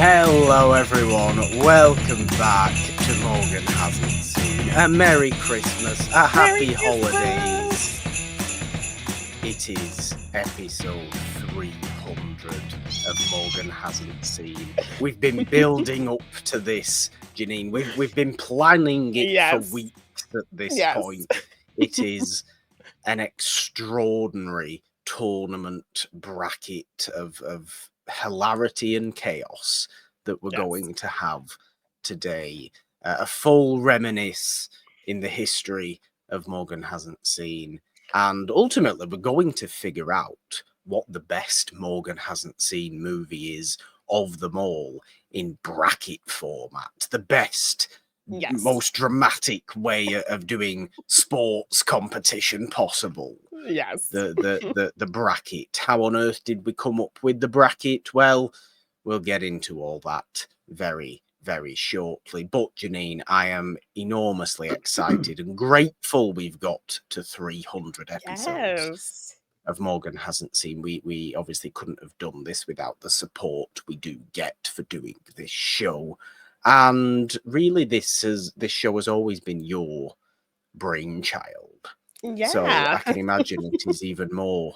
Hello everyone, welcome back to Morgan Hasn't Seen. A Merry Christmas, a Happy Holidays. It is episode 300 of Morgan Hasn't Seen. We've been building up to this, Jeannine. We've been planning it for weeks at this point. It is an extraordinary tournament bracket of hilarity and chaos that we're going to have today. A full reminisce in the history of Morgan Hasn't Seen. And ultimately, we're going to figure out what the best Morgan Hasn't Seen movie is of them all in bracket format. The best, most dramatic way of doing sports competition possible. The bracket. How on earth did we come up with the bracket? Well, we'll get into all that very, very shortly. But Jeannine, I am enormously excited and grateful we've got to 300 episodes of Morgan Hasn't Seen. We obviously couldn't have done this without the support we do get for doing this show. And really, this show has always been your brainchild. So I can imagine it is even more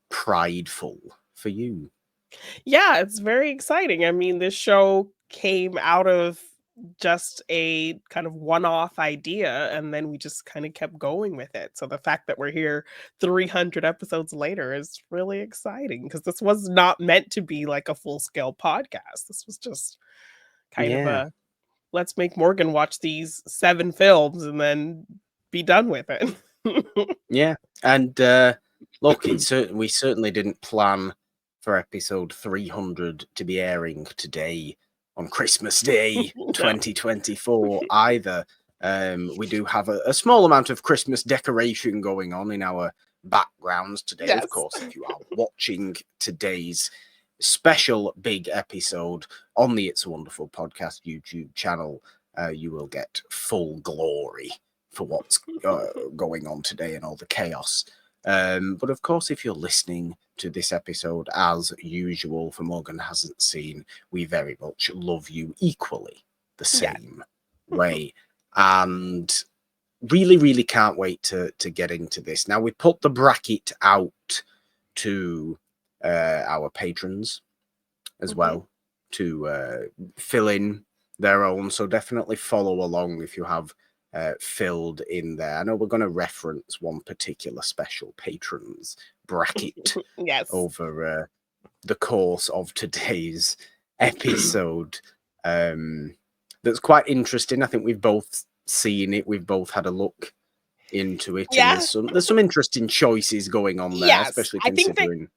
prideful for you. Yeah, it's very exciting. I mean, this show came out of just a kind of one-off idea, and then we just kind of kept going with it. So the fact that we're here 300 episodes later is really exciting because this was not meant to be like a full-scale podcast. This was just kind of a let's make Morgan watch these 7 films and then be done with it. Yeah, and look, we certainly didn't plan for episode 300 to be airing today on Christmas Day 2024 either. We do have a small amount of Christmas decoration going on in our backgrounds today. Of course, if you are watching today's special big episode on the It's a Wonderful Podcast YouTube channel, you will get full glory for what's going on today and all the chaos. But of course, if you're listening to this episode as usual for Morgan Hasn't Seen, we very much love you equally the same way. And really, really can't wait to get into this. Now, we put the bracket out to our patrons as well to fill in their own. So definitely follow along if you have filled in there. I know we're going to reference one particular special patrons bracket over the course of today's episode. That's quite interesting. I think we've both seen it. We've both had a look into it. And there's some interesting choices going on there, especially considering.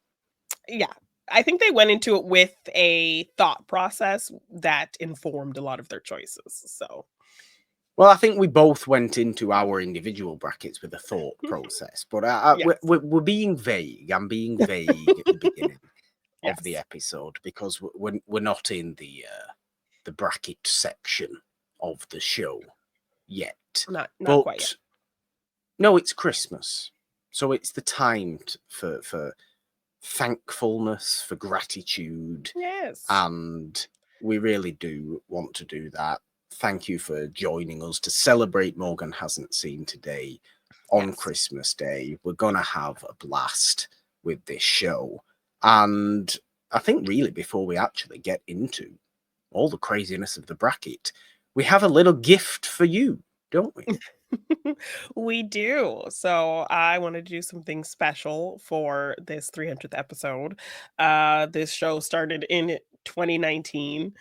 I think they went into it with a thought process that informed a lot of their choices. So. Well, I think we both went into our individual brackets with a thought process, but we're being vague. I'm being vague at the beginning of the episode because we're not in the bracket section of the show yet. Not quite yet. No, it's Christmas, so it's the time for thankfulness, for gratitude. And we really do want to do that. Thank you for joining us to celebrate Morgan Hasn't Seen today on Christmas Day. We're going to have a blast with this show. And I think really before we actually get into all the craziness of the bracket, we have a little gift for you, don't we? We do. So I wanted to do something special for this 300th episode. This show started in 2019.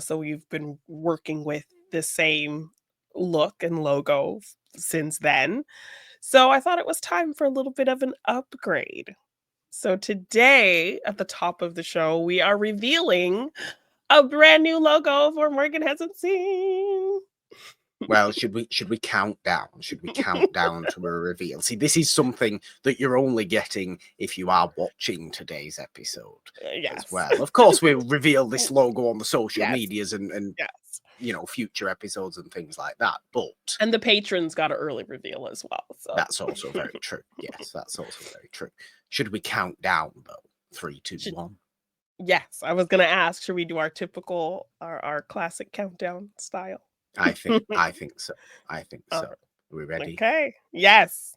So we've been working with the same look and logo since then. So I thought it was time for a little bit of an upgrade. So today at the top of the show, we are revealing a brand new logo for Morgan Hasn't Seen. Well, should we count down? Should we count down to a reveal? See, this is something that you're only getting if you are watching today's episode as well. Of course, we'll reveal this logo on the social medias and future episodes and things like that. And the patrons got an early reveal as well. So that's also very true. Yes, that's also very true. Should we count down though? 3, 2, 1. Yes, I was gonna ask, should we do our typical, our classic countdown style? I think so. I think Uh, so. Are we ready? okay. Yes.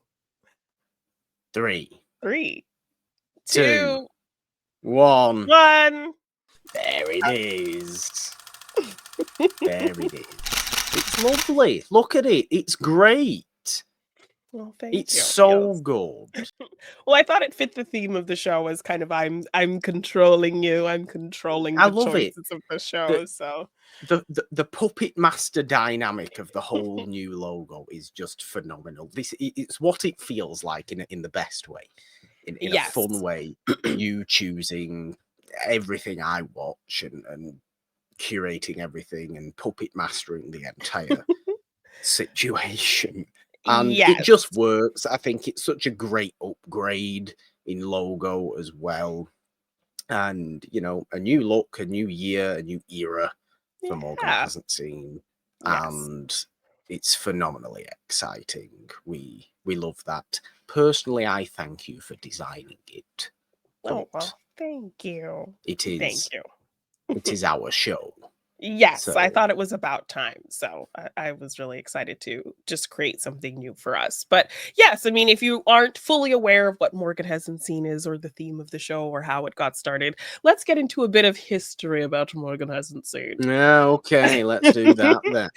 3, 3, 2, 2, 1. 1. There it is. There it is. It's lovely. Look at it. It's great. Well, thank It's you. so Yes. good. Well, I thought it fit the theme of the show as kind of I'm controlling you, I'm controlling I the love it. choices of the The show, so the puppet master dynamic of the whole new logo is just phenomenal. It's what it feels like in the best way, in a fun yes. way. You choosing everything I watch and curating everything and puppet mastering the entire situation. And it Yes. just works. I think it's such a great upgrade in logo as well. And, a new look, a new year, a new era for Morgan Yeah. Hasn't Seen. Yes. And it's phenomenally exciting. We love that. Personally, I thank you for designing it. Oh, But well, thank you. it Thank is you. it is our show. Yes, I So thought it was about time. So I was really excited to just create something new for us. But yes, I mean, if you aren't fully aware of what Morgan Hasn't Seen is or the theme of the show or how it got started, let's get into a bit of history about Morgan Hasn't Seen. yeah, okay, let's do that then.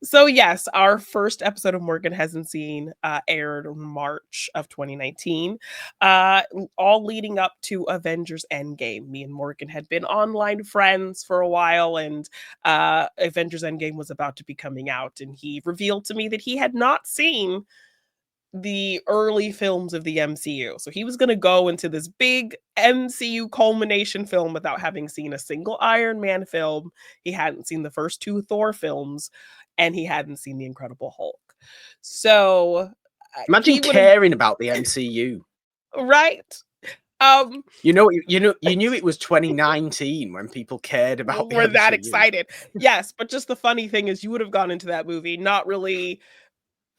So yes, our first episode of Morgan Hasn't Seen aired in March of 2019, all leading up to Avengers Endgame. Me and Morgan had been online friends for a while, and Avengers Endgame was about to be coming out, and he revealed to me that he had not seen the early films of the MCU. So he was going to go into this big MCU culmination film without having seen a single Iron Man film. He hadn't seen the first two Thor films, and he hadn't seen The Incredible Hulk. So Imagine he would have, caring about the MCU. right? Um, You knew it was 2019 when people cared about the we're that MCU. excited. Yes, but just the funny thing is you would have gone into that movie not really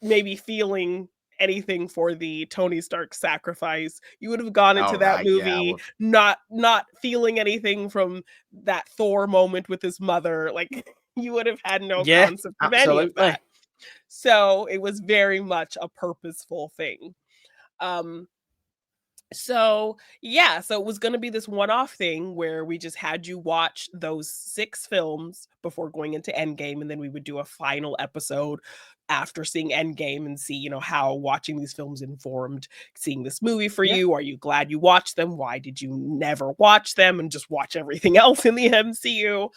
maybe feeling anything for the Tony Stark sacrifice. You would have gone into All that right, yeah, movie not feeling anything from that Thor moment with his mother. Like you would have had no yeah, concept of any of absolutely. that. So it was very much a purposeful thing. Um so yeah, so it was going to be this one-off thing where we just had you watch those 6 films before going into Endgame, and then we would do a final episode after seeing Endgame and see, how watching these films informed seeing this movie for Yeah, you. Are you glad you watched them? Why did you never watch them and just watch everything else in the MCU?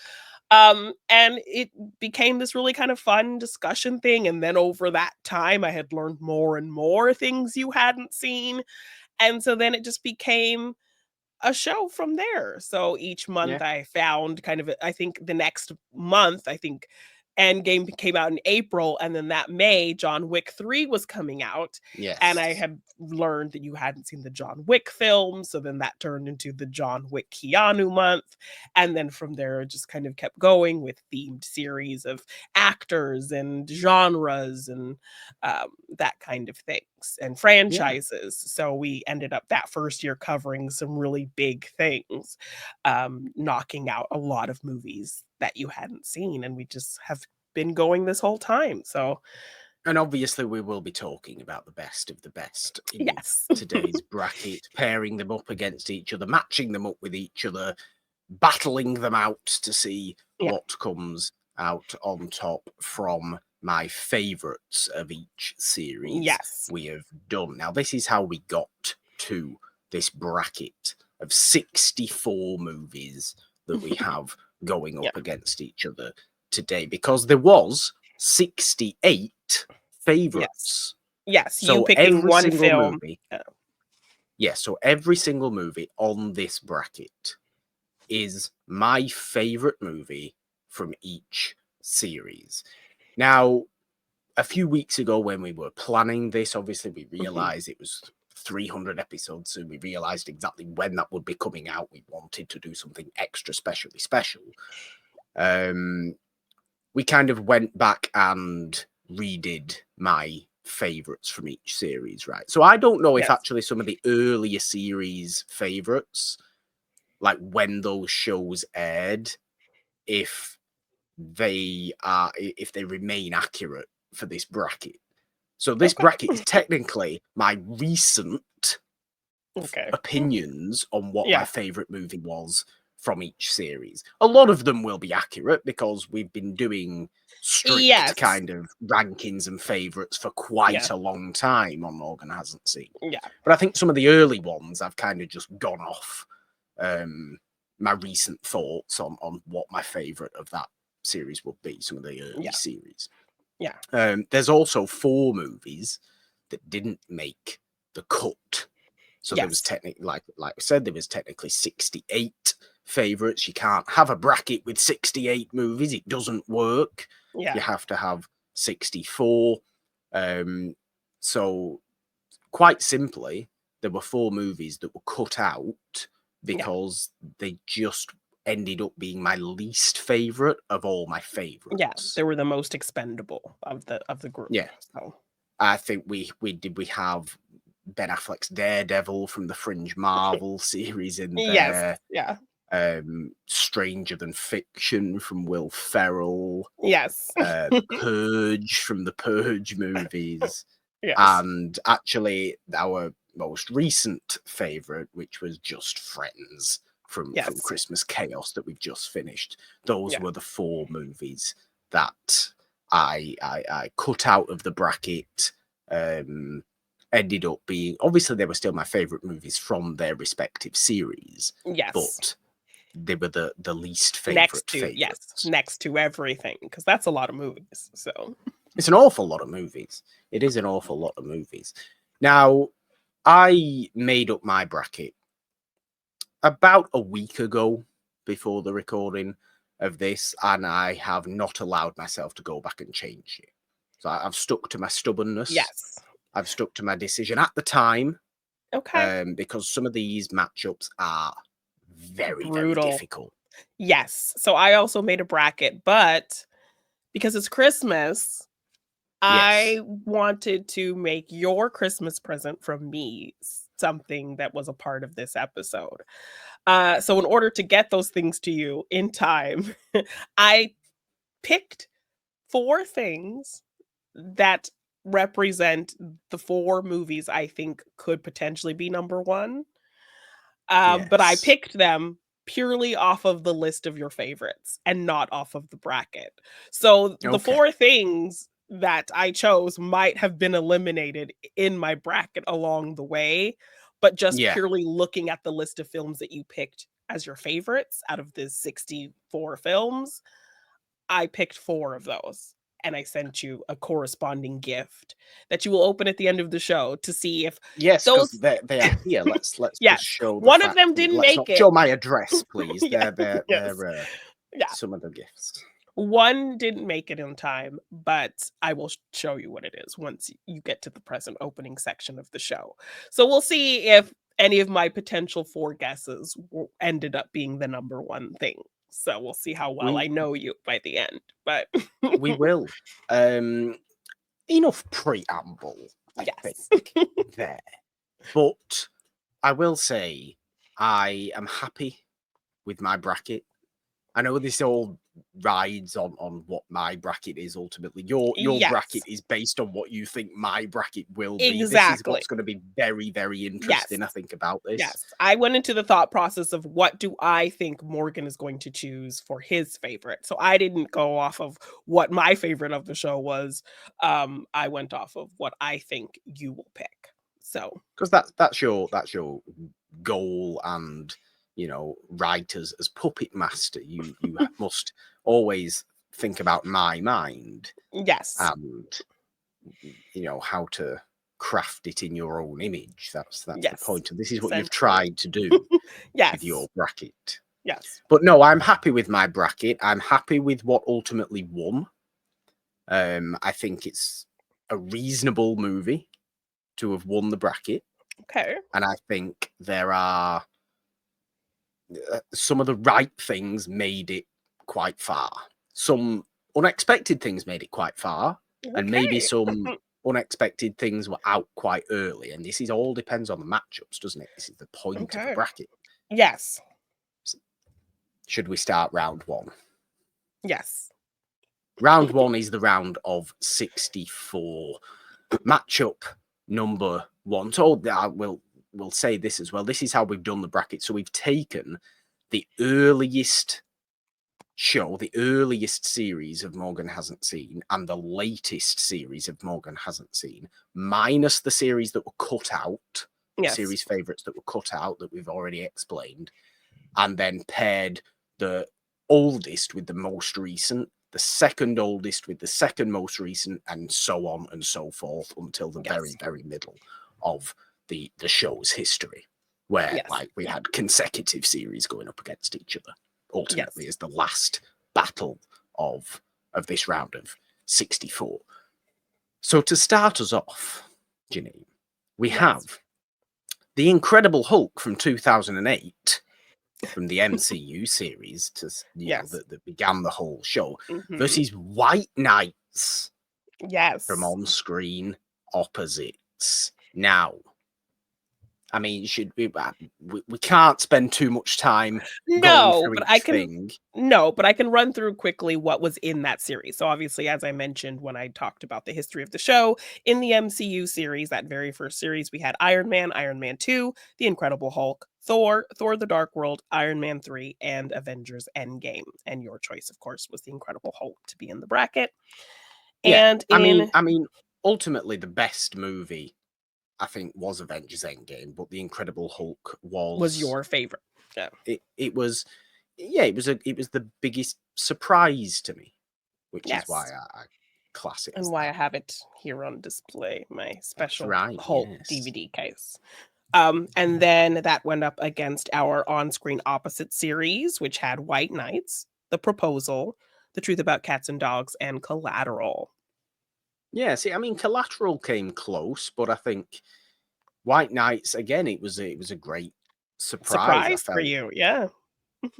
And it became this really kind of fun discussion thing, and then over that time I had learned more and more things you hadn't seen, and so then it just became a show from there. So each month yeah, I found kind of I think the next month, I think Endgame came out in April, and then that May, John Wick 3 was coming out, and I yes, had learned that you hadn't seen the John Wick film, so then that turned into the John Wick Keanu month, and then from there, it just kind of kept going with themed series of actors and genres and, that kind of things, and yeah. franchises. So we ended up that first year covering some really big things, knocking out a lot of movies that you hadn't seen, and we just have been going this whole time. So, And obviously, we will be talking about the best of the best in yes. today's bracket, pairing them up against each other, matching them up with each other, battling them out to see Yeah. what comes out on top from my favourites of each series Yes. we have done. Now, this is how we got to this bracket of 64 movies that we have going Yeah. up against each other today, because there was 68 Yes. favourites. Yes, you So picking every one single film. movie, so every single movie on this bracket is my favorite movie from each series. Now, a few weeks ago when we were planning this, obviously we Mhm. realized it was 300 episodes, so we realized exactly when that would be coming out. We wanted to do something extra specially special. We kind of went back and redid my favorites from each series, right? So I don't know if Yes. actually some of the earlier series favorites like when those shows aired, if they remain accurate for this bracket. So this Okay. bracket is technically my recent Okay. opinions on what my Yeah. favorite movie was from each series. A lot of them will be accurate because we've been doing strict Yes. kind of rankings and favorites for quite Yeah. a long time on Morgan Hasn't Seen. Yeah. But I think some of the early ones I've kind of just gone off my recent thoughts on what my favorite of that series would be, some of the early Yeah. series. Yeah. There's also 4 movies that didn't make the cut. So there was Yes. technically, like I said, there was technically 68 favorites. You can't have a bracket with 68 movies. It doesn't work. Yeah. You have to have 64. So quite simply, there were 4 movies that were cut out because they just ended up being my least favorite of all my favorites. Yeah. They were the most expendable of the group. Yeah. So I think we have Ben Affleck's Daredevil from the Fringe Marvel series in yes. there. Yeah. Stranger Than Fiction from Will Ferrell. Yes. Purge from the Purge movies. yes. And actually our most recent favorite, which was Just Friends from Christmas Chaos that we've just finished. Those were the 4 movies that I cut out of the bracket. Ended up being, obviously they were still my favorite movies from their respective series. Yes. But they were the least favorite favorites. Next to everything, because that's a lot of movies. So it's an awful lot of movies. It is an awful lot of movies. Now, I made up my bracket about a week ago before the recording of this, and I have not allowed myself to go back and change it. So I've stuck to my stubbornness. yes. I've stuck to my decision at the time. Okay. Because some of these matchups are very, Brutal. very difficult. Yes. So I also made a bracket, but because it's Christmas, I wanted to make your Christmas present from me something that was a part of this episode. So in order to get those things to you in time, I picked 4 things that represent the 4 movies I think could potentially be number 1. But I picked them purely off of the list of your favorites and not off of the bracket. So the 4 things that I chose might have been eliminated in my bracket along the way, but just purely looking at the list of films that you picked as your favorites out of the 64 films, I picked 4 of those. And I sent you a corresponding gift that you will open at the end of the show to see if because they are here. Let's yes. just show. One of them didn't let's make not it. show my address, please. Yeah. They're Yeah. some of the gifts. One didn't make it in time, but I will show you what it is once you get to the present opening section of the show. So we'll see if any of my potential 4 guesses ended up being the number 1 thing. So we'll see how well I know you by the end. But we will. Enough preamble, I think, there. But I will say I am happy with my bracket. I know this all rides on what my bracket is ultimately. Your bracket is based on what you think my bracket will be. This is what's going to be very, very interesting, I think, about this. Yes. I went into the thought process of what do I think Morgan is going to choose for his favorite. So I didn't go off of what my favorite of the show was. I went off of what I think you will pick. So because that's your goal, and right as puppet master, you must always think about my mind. Yes. And how to craft it in your own image. That's the point. And this is what you've tried to do with your bracket. Yes. But no, I'm happy with my bracket. I'm happy with what ultimately won. I think it's a reasonable movie to have won the bracket. Okay. And I think there are some of the right things made it quite far. Some unexpected things made it quite far. And maybe some unexpected things were out quite early. And this is all depends on the matchups, doesn't it? This is the point of the bracket. Yes. should we start round one? Yes. Round one is the round of 64. Matchup number one. So we'll say this as well. This is how we've done the bracket. So we've taken the earliest show, the earliest series of Morgan Hasn't Seen, and the latest series of Morgan Hasn't Seen, minus the series that were cut out, series favourites that were cut out that we've already explained, and then paired the oldest with the most recent, the second oldest with the second most recent, and so on and so forth until the very, very middle of the show's history, where like we had consecutive series going up against each other. Ultimately, is the last battle of this round of 64. So to start us off, Jeannine, we have The Incredible Hulk from 2008. From the MCU series to that began the whole show, versus White Knights from On-Screen Opposites. Now, I mean, should we can't spend too much time going through each thing. No, but I can run through quickly what was in that series. So obviously, as I mentioned when I talked about the history of the show, in the MCU series, that very first series, we had Iron Man 2, The Incredible Hulk, Thor the Dark World, Iron Man 3, and Avengers Endgame. And your choice, of course, was The Incredible Hulk to be in the bracket. Yeah, and I mean, ultimately, the best movie, I think, was Avengers Endgame, but The Incredible Hulk was your favorite. Yeah, it was. Yeah, it was the biggest surprise to me, which is why I class it. And why I have it here on display, my special Hulk DVD case. And then that went up against our on-screen opposite series, which had White Knights, The Proposal, The Truth About Cats and Dogs, and Collateral. Yeah, see, I mean, Collateral came close, but I think White Knights, again, it was a great surprise for you. Yeah.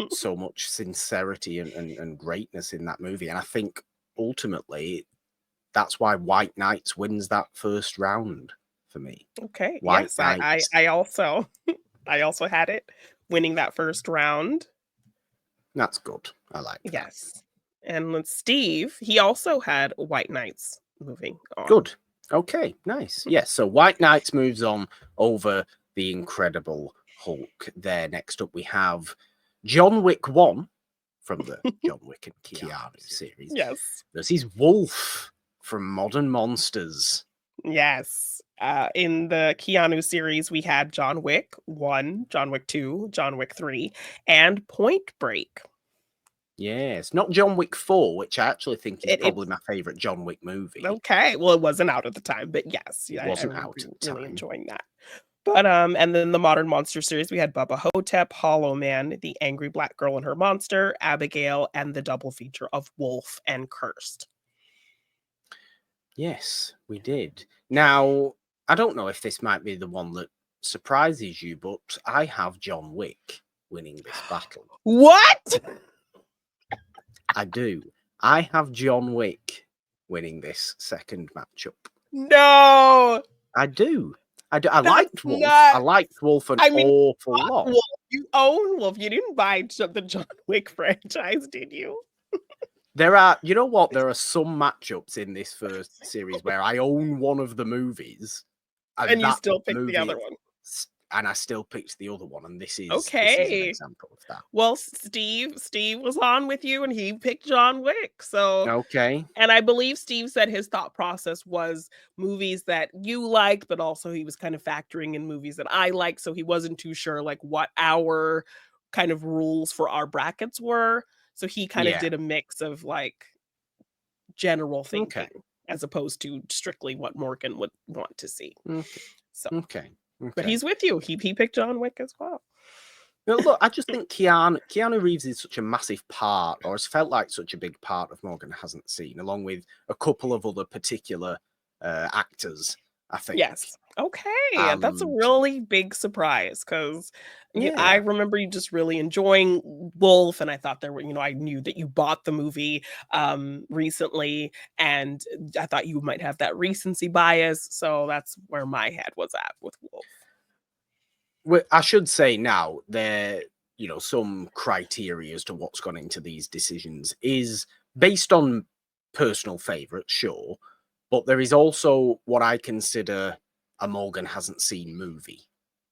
So much sincerity and greatness in that movie. And I think ultimately that's why White Knights wins that first round for me. Okay. White Knights. I also had it winning that first round. That's good. I like that. Yes. And with Steve, he also had White Knights moving on. Good. Okay, nice. Yes, so White Knights moves on over The Incredible Hulk. There, next up we have John Wick 1 from the John Wick and Keanu series. Yes. Versus Wolf from Modern Monsters. Yes. In the Keanu series, we had John Wick 1, John Wick 2, John Wick 3, and Point Break. Yes, not John Wick 4, which I actually think is probably my favorite John Wick movie. Okay, well, it wasn't out at the time, but yes, it wasn't out at the time. Really enjoying that. But and then the Modern Monster series, we had Bubba Hotep, Hollow Man, the Angry Black Girl and Her Monster, Abigail, and the double feature of Wolf and Cursed. Yes, we did. Now, I don't know if this might be the one that surprises you, but I have John Wick winning this battle. What? I do. I have John Wick winning this second matchup. No! I do. I liked Wolf. I liked Wolf an awful lot. Wolf. You own Wolf. You didn't buy the John Wick franchise, did you? There are, you know what? There are some matchups in this first series where I own one of the movies, and you still pick the other one. And I still picked the other one, and this is an example of that. Well, Steve was on with you, and he picked John Wick. So okay, and I believe Steve said his thought process was movies that you liked, but also he was kind of factoring in movies that I like. So he wasn't too sure like what our kind of rules for our brackets were. So he kind of did a mix of like general thinking as opposed to strictly what Morgan would want to see. So but he's with you. He picked John Wick as well. No, look, I just think Keanu Reeves is such a massive part, or has felt like such a big part of Morgan Hasn't Seen, along with a couple of other particular actors, I think. Yes. Okay. That's a really big surprise because I remember you just really enjoying Wolf, and I thought there were, I knew that you bought the movie recently, and I thought you might have that recency bias. So that's where my head was at with Wolf. Well, I should say now, some criteria as to what's gone into these decisions is based on personal favourites, sure, but there is also what I consider a Morgan hasn't seen movie,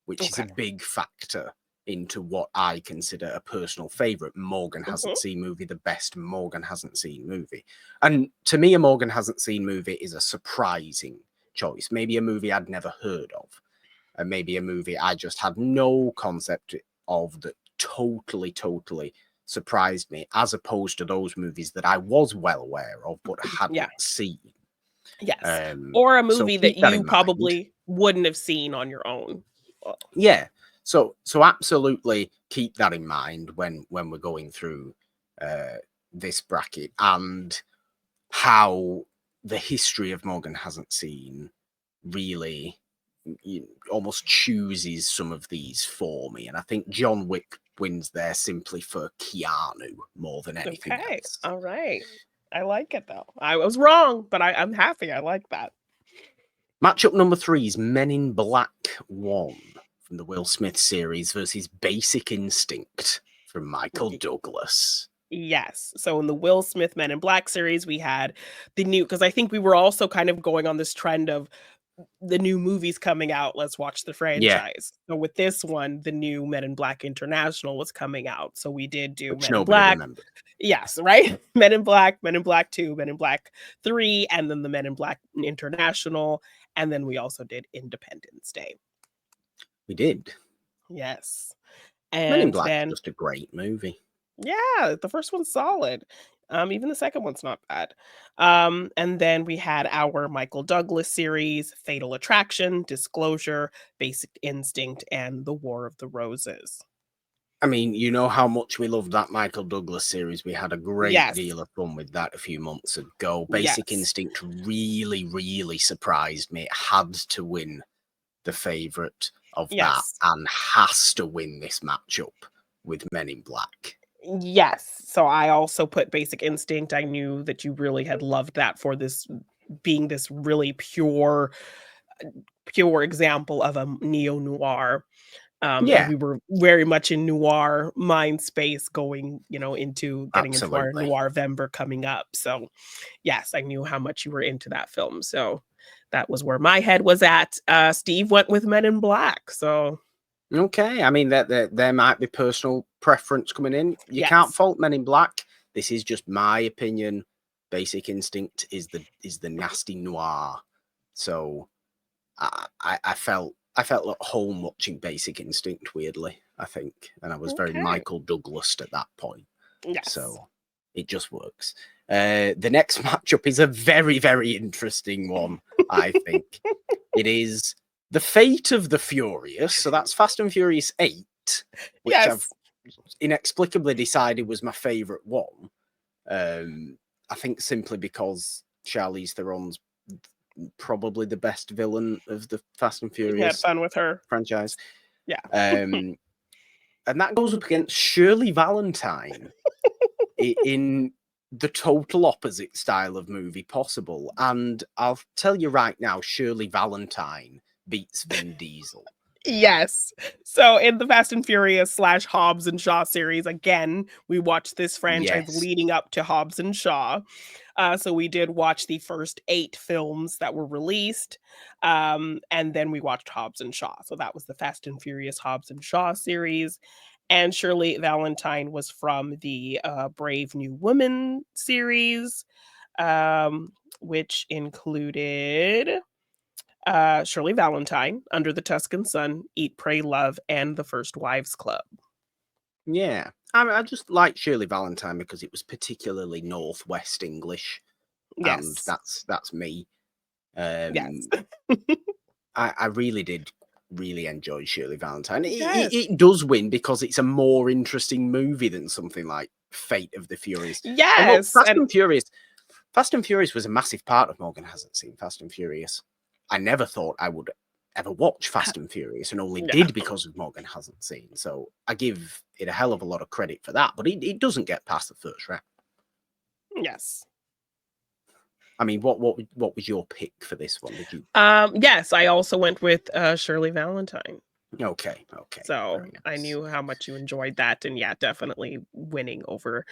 which is a Okay. big factor into what I consider a personal favourite Morgan hasn't seen movie, the best Morgan hasn't seen movie. And to me, a Morgan hasn't seen movie is a surprising choice. Maybe a movie I'd never heard of, and maybe a movie I just had no concept of that totally surprised me, as opposed to those movies that I was well aware of but Yeah. hadn't seen. Yes. Or a So movie that keep that you in mind. probably wouldn't have seen on your own. Yeah. So absolutely keep that in mind when we're going through this bracket, and how the history of Morgan hasn't seen really almost chooses some of these for me. And I think John Wick wins there simply for Keanu more than anything Okay. else. All right. I like it though. I was wrong, but I'm happy. I like that. Matchup number 3 is Men in Black 1 from the Will Smith series versus Basic Instinct from Michael Douglas. Yes. So in the Will Smith Men in Black series, we had the new, because I think we were also kind of going on this trend of the new movies coming out. Let's watch the Yeah, franchise. So with this one, the new Men in Black International was coming out. So we did do which Men in nobody Black. remembered. Yes, right? Men in Black, Men in Black 2, Men in Black 3, and then the Men in Black International. And then we also did Independence Day. We did. Yes. Men in And Black is then, just a great movie. yeah, the first one's solid. Even the second one's not bad. And then we had our Michael Douglas series, Fatal Attraction, Disclosure, Basic Instinct, and The War of the Roses. I mean, you know how much we loved that Michael Douglas series. We had a great Yes. deal of fun with that a few months ago. Yes. Basic Instinct really surprised me. It had to win the favourite of that, Yes. and has to win this matchup with Men in Black. Yes. So I also put Basic Instinct. I knew that you really had loved that for this being this really pure example of a neo-noir. And Yeah, we were very much in noir mind space going, into getting into our absolutely. Noir-vember coming up. So yes, I knew how much you were into that film. So that was where my head was at. Steve went with Men in Black. So Okay, I mean that there might be personal preference coming in. You can't yes. fault Men in Black. This is just my opinion. Basic Instinct is the nasty noir. So I felt at home watching Basic Instinct, weirdly, I think, and I was very Okay. Michael Douglas at that point. Yes. So it just works. The next matchup is a very interesting one. I think it is the Fate of the Furious. So that's Fast and Furious 8, which I've Yes. inexplicably decided was my favorite one. I think simply because Charlize Theron's probably the best villain of the Fast and You had Furious fun with her. franchise. Yeah. And that goes up against Shirley Valentine in the total opposite style of movie possible. And I'll tell you right now, Shirley Valentine beats Vin Diesel. Yes. So in the Fast and Furious / Hobbs and Shaw series, again, we watched this franchise Yes. leading up to Hobbs and Shaw. So we did watch the first 8 films that were released, and then we watched Hobbs and Shaw. So that was the Fast and Furious Hobbs and Shaw series. And Shirley Valentine was from the Brave New Woman series, which included Shirley Valentine, Under the Tuscan Sun, Eat, Pray, Love, and The First Wives Club. Yeah. I just like Shirley Valentine because it was particularly Northwest English. And Yes. that's me. Yes. I really did enjoy Shirley Valentine. Yes. It does win because it's a more interesting movie than something like Fate of the Furious. And look, Yes. Fast and Furious was a massive part of Morgan Hasn't Seen Fast and Furious. I never thought I would ever watch Fast and Furious, and only did because of Morgan Hasn't Seen. So I give it a hell of a lot of credit for that, but it doesn't get past the first round. Yes. I mean, what was your pick for this one? Did you? Yes, I also went with Shirley Valentine. Okay, okay, So very I nice. knew how much you enjoyed that, and yeah, definitely winning over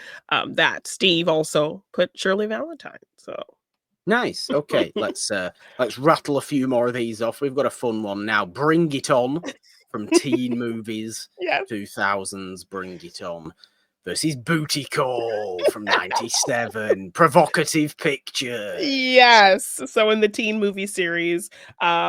that. Steve also put Shirley Valentine. So Nice. Okay, let's rattle a few more of these off. We've got a fun one now. Bring It On from teen movies, yes. 2000s. Bring It On versus Booty Call from 97. Provocative picture. Yes. So in the teen movie series,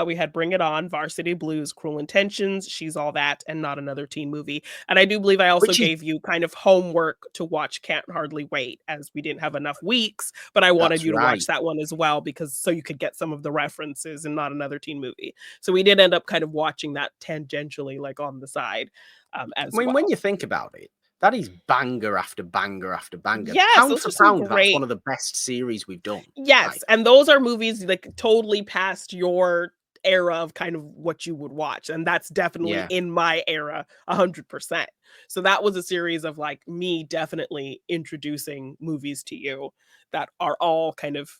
we had Bring It On, Varsity Blues, Cruel Intentions, She's All That, and Not Another Teen Movie. And I do believe I also Which is gave you kind of homework to watch Can't Hardly Wait, as we didn't have enough weeks, but I wanted that's you to watch right. that one as well because so you could get some of the references in Not Another Teen Movie. So we did end up kind of watching that tangentially, like on the side, I as mean, when well. you think about it, that is banger after banger after banger. Yes, Pound those for are some pound, that's one great. of the best series we've done, I Yes, think. and those are movies, like, totally past your era of kind of what you would watch, and that's definitely Yeah. in my era 100%. So that was a series of, like, me definitely introducing movies to you that are all kind of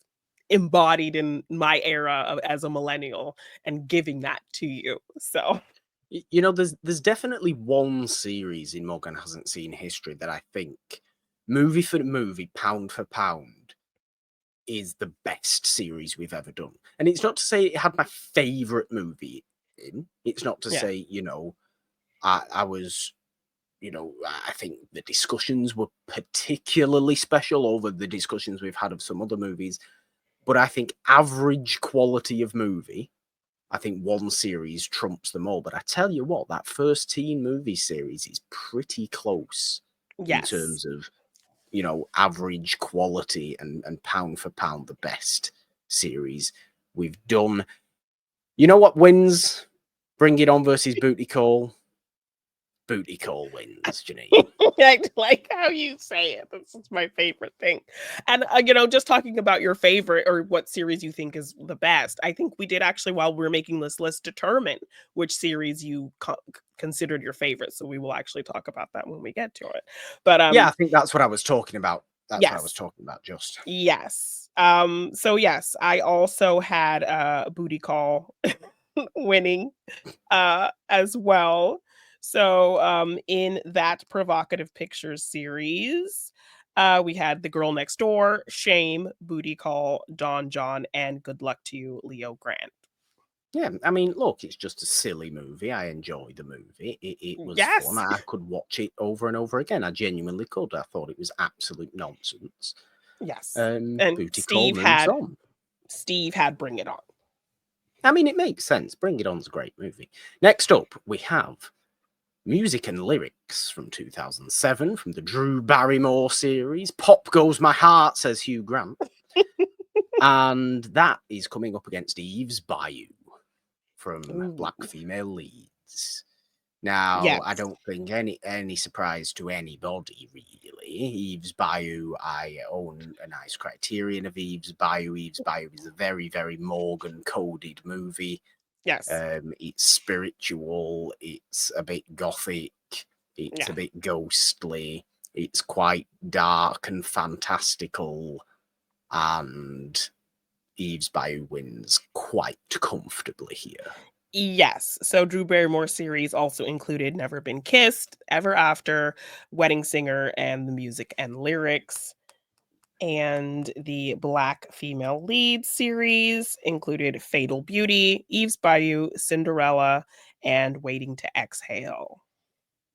embodied in my era of as a millennial and giving that to you. So, You know, there's definitely one series in Morgan Hasn't Seen history that I think, movie for movie, pound for pound, is the best series we've ever done. And it's not to say it had my favorite movie in. It's not to yeah. say, I was, I think the discussions were particularly special over the discussions we've had of some other movies. But I think average quality of movie, I think one series trumps them all. But I tell you what, that first teen movie series is pretty close in Yes. terms of, average quality and pound for pound, the best series we've done. You know what wins? Bring It On versus Booty Call. Booty Call wins, Jeannine. I like how you say it. This is my favorite thing. And, just talking about your favorite or what series you think is the best, I think we did actually, while we are making this list, determine which series you considered your favorite. So we will actually talk about that when we get to it. But Yeah, I think that's what I was talking about. That's what I was yes, talking about, just. yes. So yes, I also had Booty Call winning as well. So, in that provocative pictures series, we had The Girl Next Door, Shame, Booty Call, Don John, and Good Luck to You, Leo Grant. Yeah, I mean, look, it's just a silly movie. I enjoy the movie. It was fun. Yes, I could watch it over and over again. I genuinely could. I thought it was absolute nonsense. yes. And Booty Call moves on. Steve had Bring It On. I mean, it makes sense. Bring It On's a great movie. Next up, we have music and lyrics from 2007 from the Drew Barrymore series. Pop Goes My Heart, says Hugh Grant. And that is coming up against Eve's Bayou from Ooh, Black Female Leads. Now, I yes, don't think any surprise to anybody, really. Eve's Bayou, I own a nice Criterion of Eve's Bayou. Eve's Bayou is a very, very Morgan-coded movie. yes, It's spiritual, it's a bit gothic, it's a yeah. bit ghostly, it's quite dark and fantastical, and Eve's Bayou wins quite comfortably here. Yes. So Drew Barrymore series also included Never Been Kissed, Ever After, Wedding Singer, and the music and lyrics. And the Black female lead series included Fatal Beauty, Eve's Bayou, Cinderella, and Waiting to Exhale.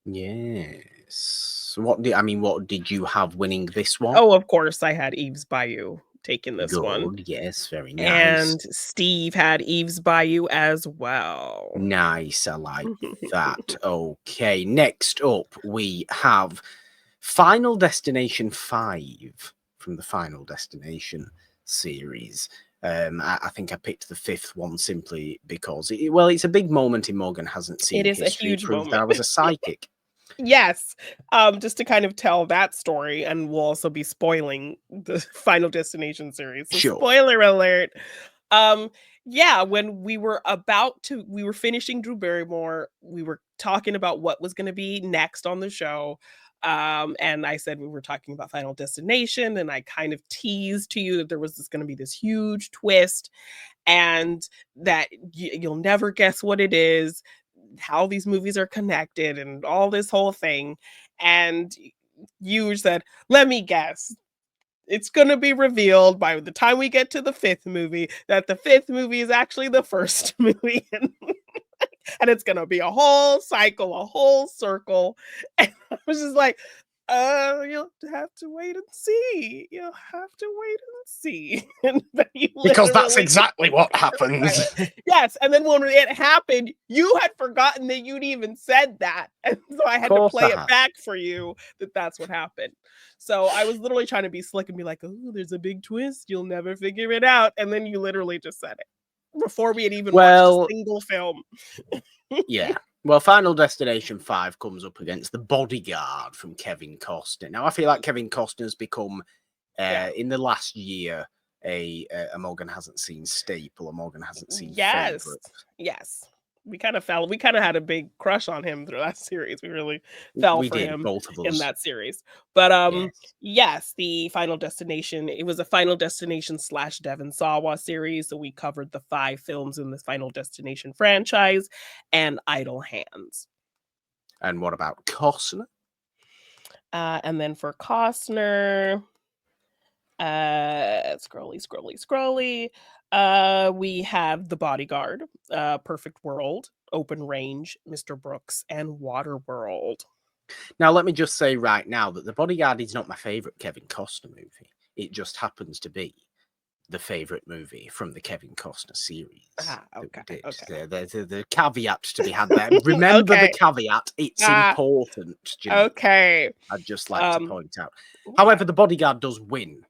Yes. What did you have winning this one? Oh, of course, I had Eve's Bayou taking this one. Good, yes, very nice. And Steve had Eve's Bayou as well. Nice, I like that. Okay, next up we have Final Destination 5 from the Final Destination series. I think I picked the fifth one simply because, it's a big moment in Morgan Hasn't It Seen is a history. It huge proved that moment. I was a psychic. Yes. Just to kind of tell that story, and we'll also be spoiling the Final Destination series. So Sure. spoiler alert. Um, yeah, when we were finishing Drew Barrymore, we were talking about what was gonna be next on the show. And I said we were talking about Final Destination, and I kind of teased to you that there was gonna be this huge twist and that you'll never guess what it is. how these movies are connected and all this whole thing. And you said, let me guess. It's going to be revealed by the time we get to the fifth movie that the fifth movie is actually the first movie. And it's going to be a whole cycle, a whole circle. And I was just like, you'll have to wait and see. You'll have to wait and see. And then you Because that's literally exactly what happens. yes, and then when it happened, you had forgotten that you'd even said that, and so I Of had to course play I it have. back for you that that's what happened. So I was literally trying to be slick and be like, "Oh, there's a big twist. You'll never figure it out," and then you literally just said it before we had even watched a Well, single film. yeah. Well, Final Destination 5 comes up against The Bodyguard from Kevin Costner. Now, I feel like Kevin Costner's become, Yeah. in the last year, a Morgan Hasn't Seen staple, a Morgan Hasn't Seen Yes. favorite. Yes. We kind of had a big crush on him through that series. We really fell We for did, him both of in us. that series. But Yes. yes, the Final Destination, it was a Final Destination / Devon Sawa series. So we covered the 5 films in the Final Destination franchise and Idle Hands. And what about Costner? And then for Costner, scrolly. We have The Bodyguard, Perfect World, Open Range, Mr. Brooks, and Waterworld. Now, let me just say right now that The Bodyguard is not my favorite Kevin Costner movie. It just happens to be the favorite movie from the Kevin Costner series that we did. Okay. The caveat to be had there. Remember the Okay. caveat. It's Ah, important, Jeannine. okay. I'd just like to point out. Yeah. However, The Bodyguard does win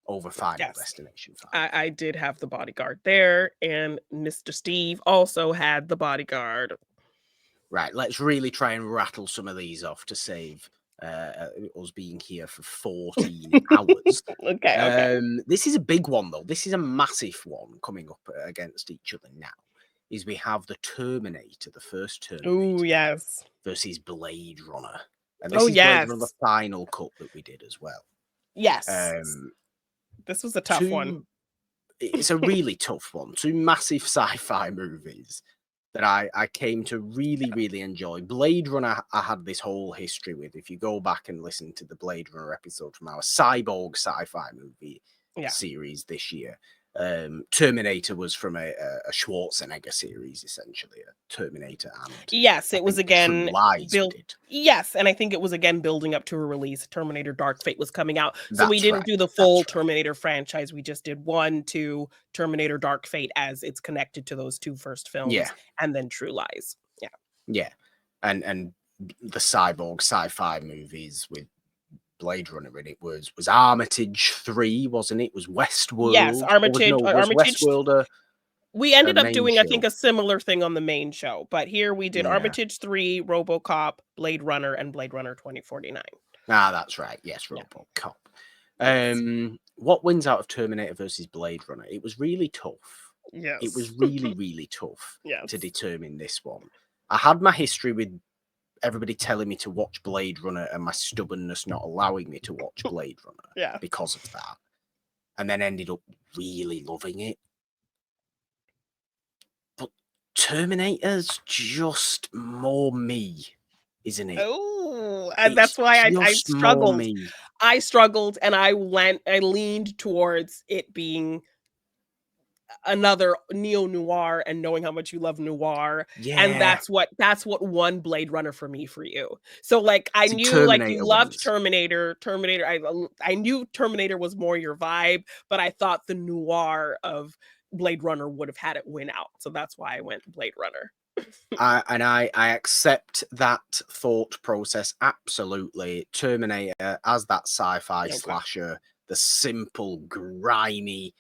over Final Yes. Destination 5. I did have The Bodyguard there, and Mr. Steve also had The Bodyguard. Right, let's really try and rattle some of these off to save us being here for 14 hours. Okay. This is a big one, though. This is a massive one coming up against each other now. Is we have the Terminator, the first Terminator, Oh, yes. versus Blade Runner. And this is Blade Runner, the final cut that we did as well. Yes. This was a tough one. It's a really tough one. 2 massive sci-fi movies that I came to really, really enjoy. Blade Runner, I had this whole history with. If you go back and listen to the Blade Runner episode from our cyborg sci-fi movie series this year, Terminator was from a Schwarzenegger series, essentially, a Terminator. And yes, it was again built. Yes, and I think it was again building up to a release. Terminator Dark Fate was coming out, so we didn't do the full Terminator franchise. We just did 1, 2, Terminator Dark Fate as it's connected to those 2 first films, and then True Lies. Yeah, and the cyborg sci-fi movies with Blade Runner in it was Armitage 3, wasn't it? Was Westworld? Yes, Armitage. Was Westworld we ended up doing, I think, a similar thing on the main show, but here we did Armitage 3, RoboCop, Blade Runner, and Blade Runner 2049. Ah, that's right. Yes, RoboCop. What wins out of Terminator versus Blade Runner? It was really tough. Yes. It was really, really tough yes. to determine this one. I had my history with everybody telling me to watch Blade Runner and my stubbornness not allowing me to watch Blade Runner because of that. And then ended up really loving it. But Terminator's just more me, isn't it? Oh, and that's why I struggled. I struggled and I leaned towards it being another neo-noir and knowing how much you love noir. And that's what won Blade Runner for me for you. So like I knew like you loved Terminator. I knew Terminator was more your vibe, but I thought the noir of Blade Runner would have had it win out. So that's why I went Blade Runner. I accept that thought process absolutely. Terminator as that sci-fi slasher, the simple, grimy,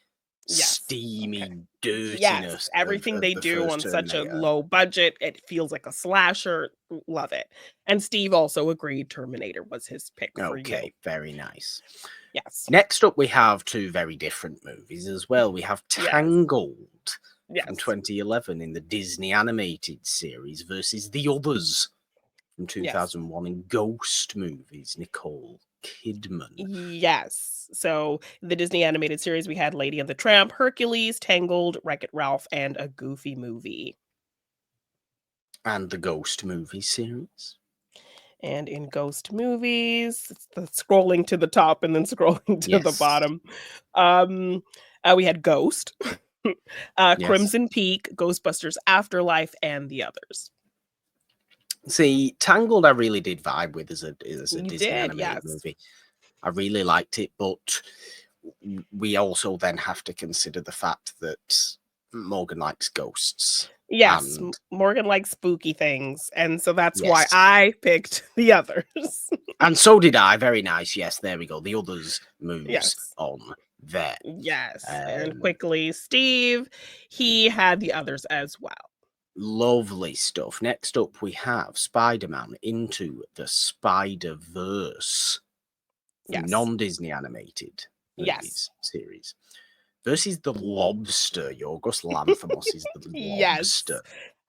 steamy dirtiness. Yes, everything they do on such a low budget, it feels like a slasher. Love it. And Steve also agreed Terminator was his pick for you. Okay, very nice. Yes. Next up, we have 2 very different movies as well. We have Tangled from 2011 in the Disney animated series versus The Others from 2001 in Ghost movies, Nicole Kidman. Yes. So the Disney animated series, we had Lady and the Tramp, Hercules, Tangled, Wreck-It Ralph, and a Goofy movie. And the Ghost movie series. And in ghost movies, it's the scrolling to the top and then scrolling to the Yes. bottom. We had Ghost, Yes. Crimson Peak, Ghostbusters Afterlife, and the others. See, Tangled I really did vibe with as a You Disney did, animated yes. movie. I really liked it, but we also then have to consider the fact that Morgan likes ghosts. Yes, And Morgan likes spooky things, and so that's why yes. I picked the others. And so did I. Very nice. Yes, there we go. The others moves Yes. on there. Yes, and quickly, Steve, he had the others as well. Lovely stuff. Next up, we have Spider-Man Into the Spider-Verse. Yes. Non-Disney animated movies series. Versus The Lobster. Yorgos Lanthimos is the Lobster.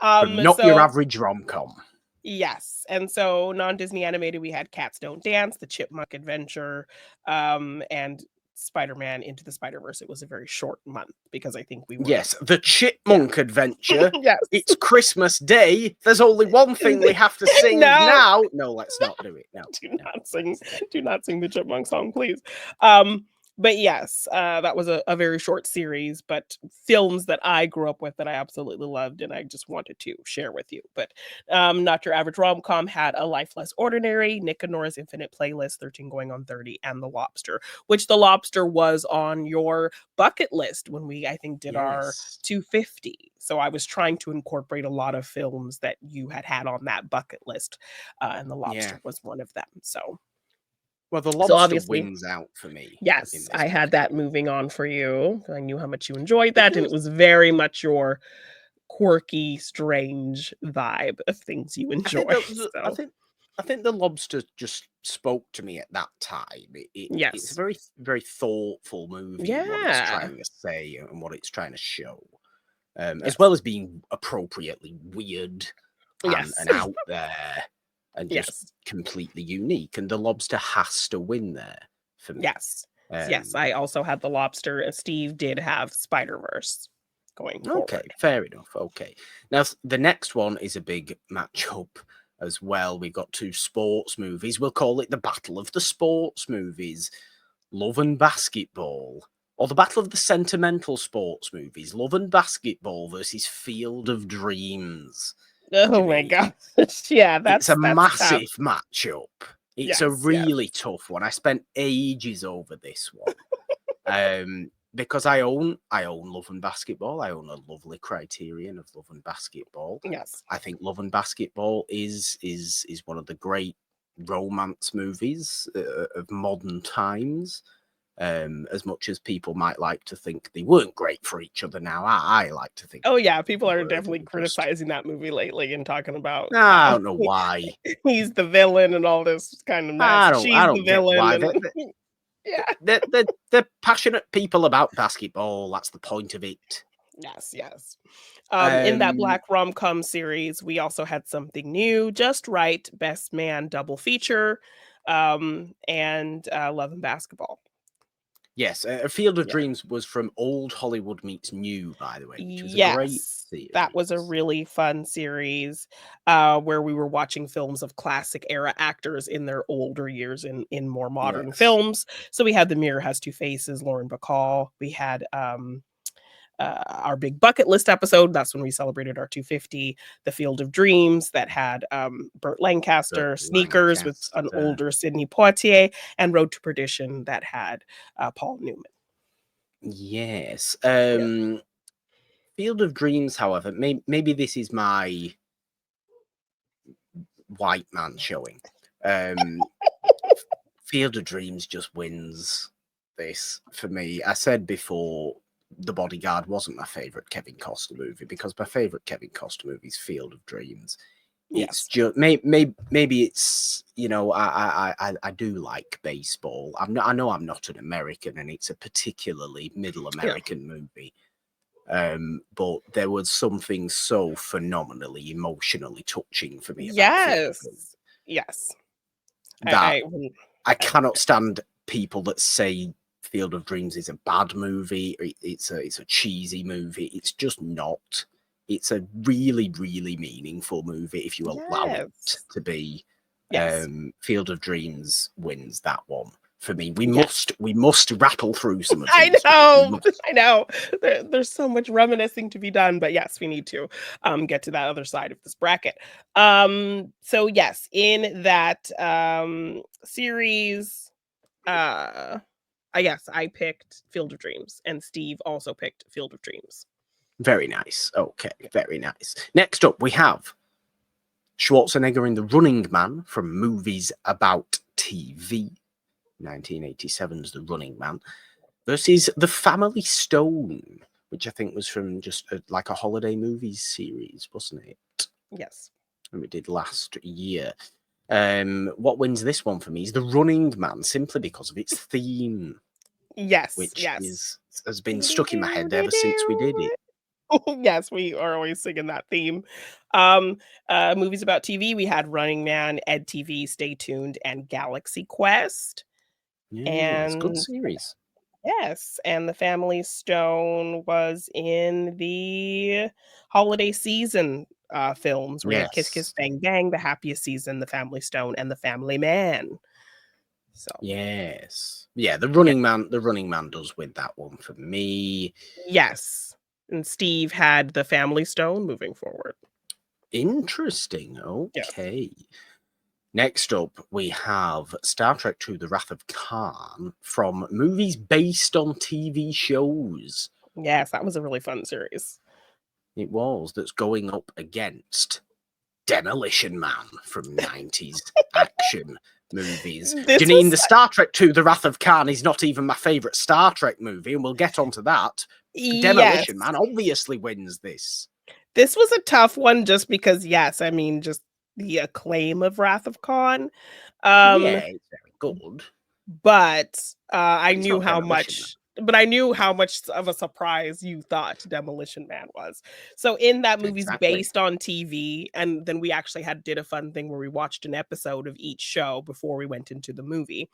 Not your average rom-com. Yes, and so non-Disney animated, we had Cats Don't Dance, The Chipmunk Adventure, and Spider-Man Into the Spider-Verse. It was a very short month because I think we were... Yes, The Chipmunk Adventure. Yes. It's Christmas Day. There's only one thing we have to sing now. No, let's not do it. No. Do not sing the Chipmunk song, please. But yes, that was a very short series, but films that I grew up with that I absolutely loved and I just wanted to share with you. But Not Your Average Rom-Com had A Life Less Ordinary, Nick and Nora's Infinite Playlist, 13 Going on 30, and The Lobster, which The Lobster was on your bucket list when we, I think, did our 250. So I was trying to incorporate a lot of films that you had on that bucket list, and The Lobster was one of them. So... Well, The Lobster wins out for me. Yes, I had that moving on for you. I knew how much you enjoyed that, and it was very much your quirky, strange vibe of things you enjoy. I think The Lobster just spoke to me at that time. It's a very, very thoughtful movie. What it's trying to say and what it's trying to show, as well as being appropriately weird and out there. And just completely unique. And The Lobster has to win there for me. Yes. Yes, I also had The Lobster, and Steve did have Spider-Verse going forward. Okay, fair enough. Okay. Now, the next one is a big matchup as well. We've got two sports movies. We'll call it the Battle of the Sports Movies. Love and Basketball. Or the Battle of the Sentimental Sports Movies. Love and Basketball versus Field of Dreams. Oh my gosh. Yeah, that's a massive tough matchup. It's a really tough one. I spent ages over this one. Because I own Love and Basketball. I own a lovely Criterion of Love and Basketball. Yes. I think Love and Basketball is one of the great romance movies of modern times. As much as people might like to think they weren't great for each other now, I like to think. Oh yeah, people are definitely criticizing that movie lately and talking about. I don't know why he's the villain and all this kind of mess. I don't get why. They're passionate people about basketball. That's the point of it. Yes. In that Black rom-com series, we also had something new, Just Right, Best Man double feature, and Love and Basketball. Yes, Field of Dreams was from Old Hollywood Meets New, by the way, which was a great series. That was a really fun series where we were watching films of classic era actors in their older years in more modern films. So we had The Mirror Has Two Faces, Lauren Bacall. We had our big bucket list episode. That's when we celebrated our 250. The Field of Dreams that had Burt Lancaster, Sneakers with an older Sidney Poitier, and Road to Perdition that had Paul Newman. Yes. Field of Dreams, however, maybe this is my white man showing. Field of Dreams just wins this for me. I said before, The Bodyguard wasn't my favorite Kevin Costner movie because my favorite Kevin Costner movie is Field of Dreams. It's just maybe it's I do like baseball. I know I'm not an American, and it's a particularly middle American movie. But there was something so phenomenally emotionally touching for me. Yes. That I cannot stand people that say Field of Dreams is a bad movie. It's a cheesy movie. It's just not. it's a really, really meaningful movie if you allow it Yes. to be. Yes. Field of Dreams wins that one for me. We Yes. must rattle through some of I these because we know. must. I know. There's so much reminiscing to be done, but yes, we need to get to that other side of this bracket. So yes, in that series, I guess I picked Field of Dreams, and Steve also picked Field of Dreams. Very nice. Okay, very nice. Next up, we have Schwarzenegger in The Running Man from Movies About TV. 1987's The Running Man versus The Family Stone, which I think was from just like a holiday movies series, wasn't it? Yes. And we did last year. What wins this one for me is The Running Man, simply because of its theme, Yes. which Yes. has been stuck in my head ever since we did it. Yes, we are always singing that theme. Movies about TV, we had Running Man, Ed TV, Stay Tuned, and Galaxy Quest. Yes, good And series. yes, and the Family Stone was in the holiday season films where you had Kiss Kiss Yes. Bang Bang, The Happiest Season, The Family Stone, and The Family Man. So Yes. Yeah, yeah, The Running Man does win that one for me. yes. And Steve had The Family Stone moving forward. Interesting. Yes. Okay. Next up, we have Star Trek II: The Wrath of Khan from movies based on TV shows. Yes, that was a really fun series. It was, that's going up against Demolition Man from 90s action movies. This Jeannine, the was Star Trek II: The Wrath of Khan is not even my favourite Star Trek movie, and we'll get onto that. yes. Demolition Man obviously wins this. This was a tough one just because, yes, I mean, just the acclaim of Wrath of Khan. Yeah, Um, it's very good. but I It's knew not how Demolition Man. much but I knew how much of a surprise you thought Demolition Man was. So in that movie's Exactly. based on TV, and then we actually did a fun thing where we watched an episode of each show before we went into the movie.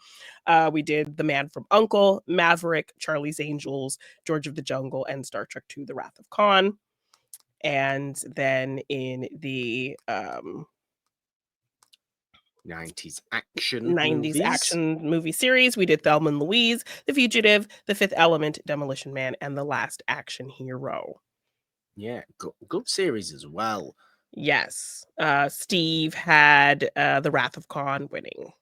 We did The Man from Uncle, Maverick, Charlie's Angels, George of the Jungle, and Star Trek II: The Wrath of Khan. And then in the 90s action 90s movies. action movie series, we did Thelma and Louise, The Fugitive, The Fifth Element, Demolition Man, and The Last Action Hero. Yeah, good series as well. Yes. Steve had The Wrath of Khan winning.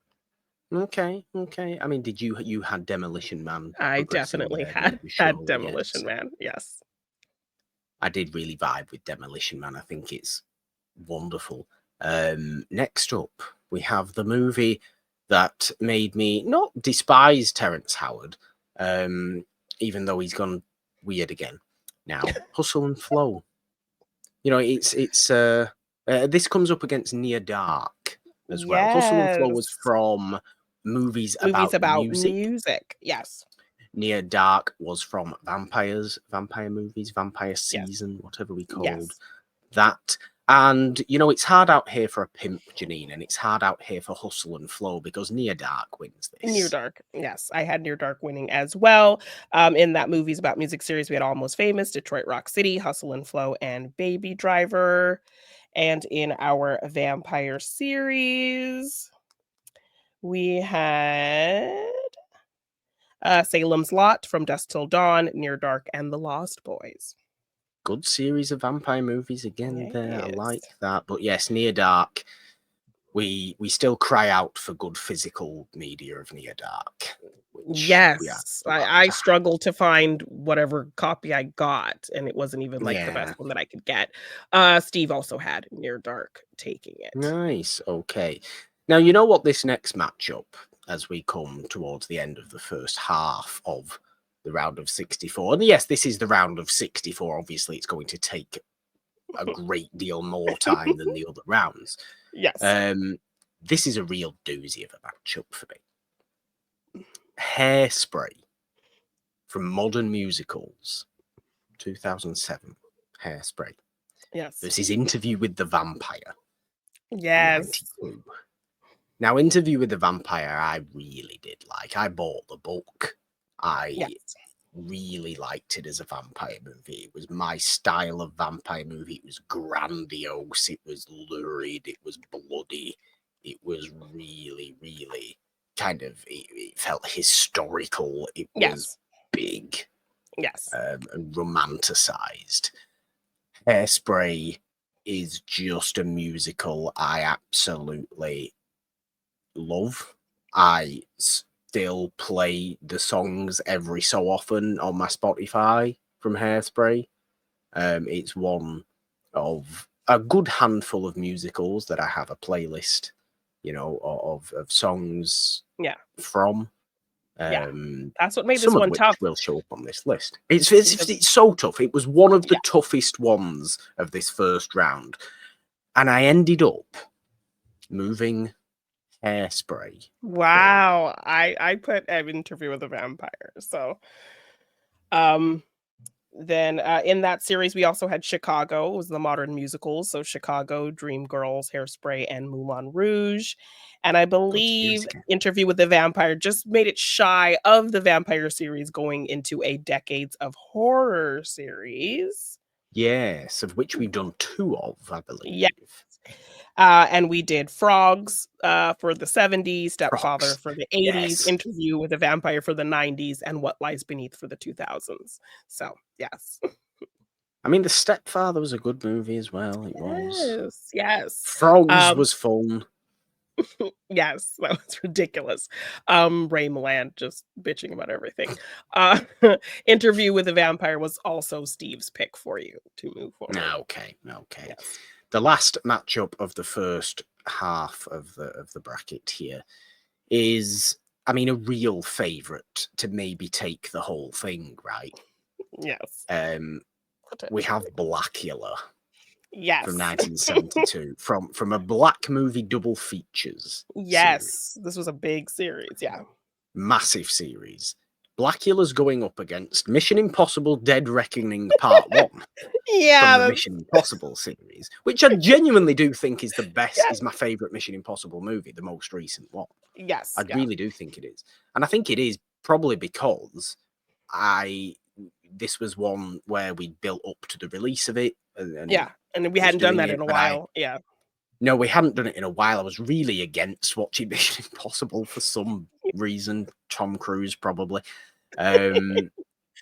Okay. I mean, did you had Demolition Man I progressing definitely there, didn't had you? had Surely, Demolition yes. Man. Yes. I did really vibe with Demolition Man. I think it's wonderful. Next up, we have the movie that made me not despise Terrence Howard, even though he's gone weird again now. Hustle and Flow. You know, it's this comes up against Near Dark as well. Hustle and Flow was Yes. from movies Movies about about music. music. Yes. Near Dark was from vampire movies, vampire Yes. season, whatever we called Yes. that. And, you know, it's hard out here for a pimp, Jeannine, and it's hard out here for Hustle and Flow because Near Dark wins Near this. Dark. Yes, I had Near Dark winning as well. In that movies about music series, we had Almost Famous, Detroit Rock City, Hustle and Flow, and Baby Driver. And in our vampire series, we had Salem's Lot, From Dusk Till Dawn, Near Dark, and The Lost Boys. Good series of vampire movies again there. I Yes. like that. But yes, Near Dark, we still cry out for good physical media of Near Dark, which we are Yes, allowed I to have. struggled to find whatever copy I got, and it wasn't even like the Yeah. best one that I could get. Steve also had Near Dark taking it. Nice. Okay. Now, you know what this next matchup, as we come towards the end of the first half of the round of 64. And yes, this is the round of 64. Obviously, it's going to take a great deal more time than the other rounds. Yes. This is a real doozy of a matchup for me. Hairspray from Modern Musicals, 2007. Hairspray Yes. versus Interview with the Vampire, Yes. 92. Now, Interview with the Vampire, I really did like. I bought the book. I Yes. really liked it as a vampire movie. It was my style of vampire movie. It was grandiose. It was lurid. It was bloody. It was really, really it felt historical. It was Yes. big Yes. and romanticized. Hairspray is just a musical I absolutely love. I still play the songs every so often on my Spotify from Hairspray. It's one of a good handful of musicals that I have a playlist, of songs Yeah. from. Yeah. That's what made this Some of one which tough. will show up on this list. It's so tough. It was one of the Yeah. toughest ones of this first round, and I ended up moving Hairspray. Wow. I put an Interview with a Vampire. So then in that series we also had Chicago, was the modern musicals. So Chicago, Dreamgirls, Hairspray, and Moulin Rouge. And I Good believe music. Interview with the Vampire just made it shy of the vampire series, going into a decades of horror series. Yes, of which we've done 2 of, I Yeah. believe. And we did Frogs for the 70s, Stepfather Frogs. for the 80s, Yes. Interview with a Vampire for the 90s, and What Lies Beneath for the 2000s. So, yes. I mean, The Stepfather was a good movie as well. It was. Yes, yes. Frogs Um, was fun. yes, that was ridiculous. Ray Milland just bitching about everything. Uh, Interview with a Vampire was also Steve's pick for you to move forward. Okay. Yes. The last matchup of the first half of the bracket here is, I mean, a real favourite to maybe take the whole thing, right? Yes. We Potentially. have Blackula from Yes. 1972 from a black movie double features series. Yes. This was a big series. Yeah. Massive series. Blackula's going up against Mission Impossible Dead Reckoning Part 1 from Yeah, the that's Mission Impossible series, which I genuinely do think is yeah. is my favourite Mission Impossible movie, the most recent one. Yes, I yeah. really do think it is. And I think it is probably because this was one where we built up to the release of it and Yeah, and we was hadn't done doing that it, in a but while. Yeah. no, we hadn't done it in a while. I was really against watching Mission Impossible for some reason. Tom Cruise, probably.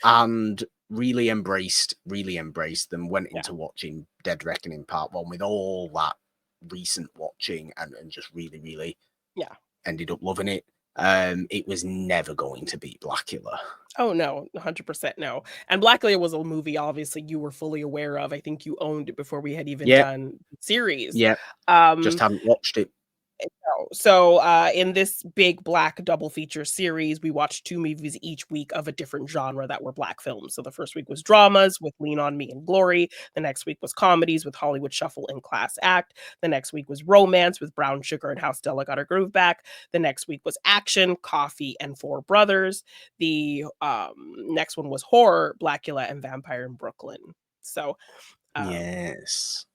And really embraced them, went Yeah. into watching Dead Reckoning Part 1 with all that recent watching and just really, really Yeah. ended up loving it. It was never going to beat Blackula. Oh, no, 100% no. And Blackula was a movie, obviously, you were fully aware of. I think you owned it before we had even Yeah, done series. yeah, just Um hadn't watched it. So, in this big black double feature series, we watched 2 movies each week of a different genre that were black films. So the first week was dramas with Lean on Me and Glory. The next week was comedies with Hollywood Shuffle and Class Act. The next week was romance with Brown Sugar and How Stella Got Her Groove Back. The next week was action, Coffee, and Four Brothers. The next one was horror, Blackula and Vampire in Brooklyn. So, Yes.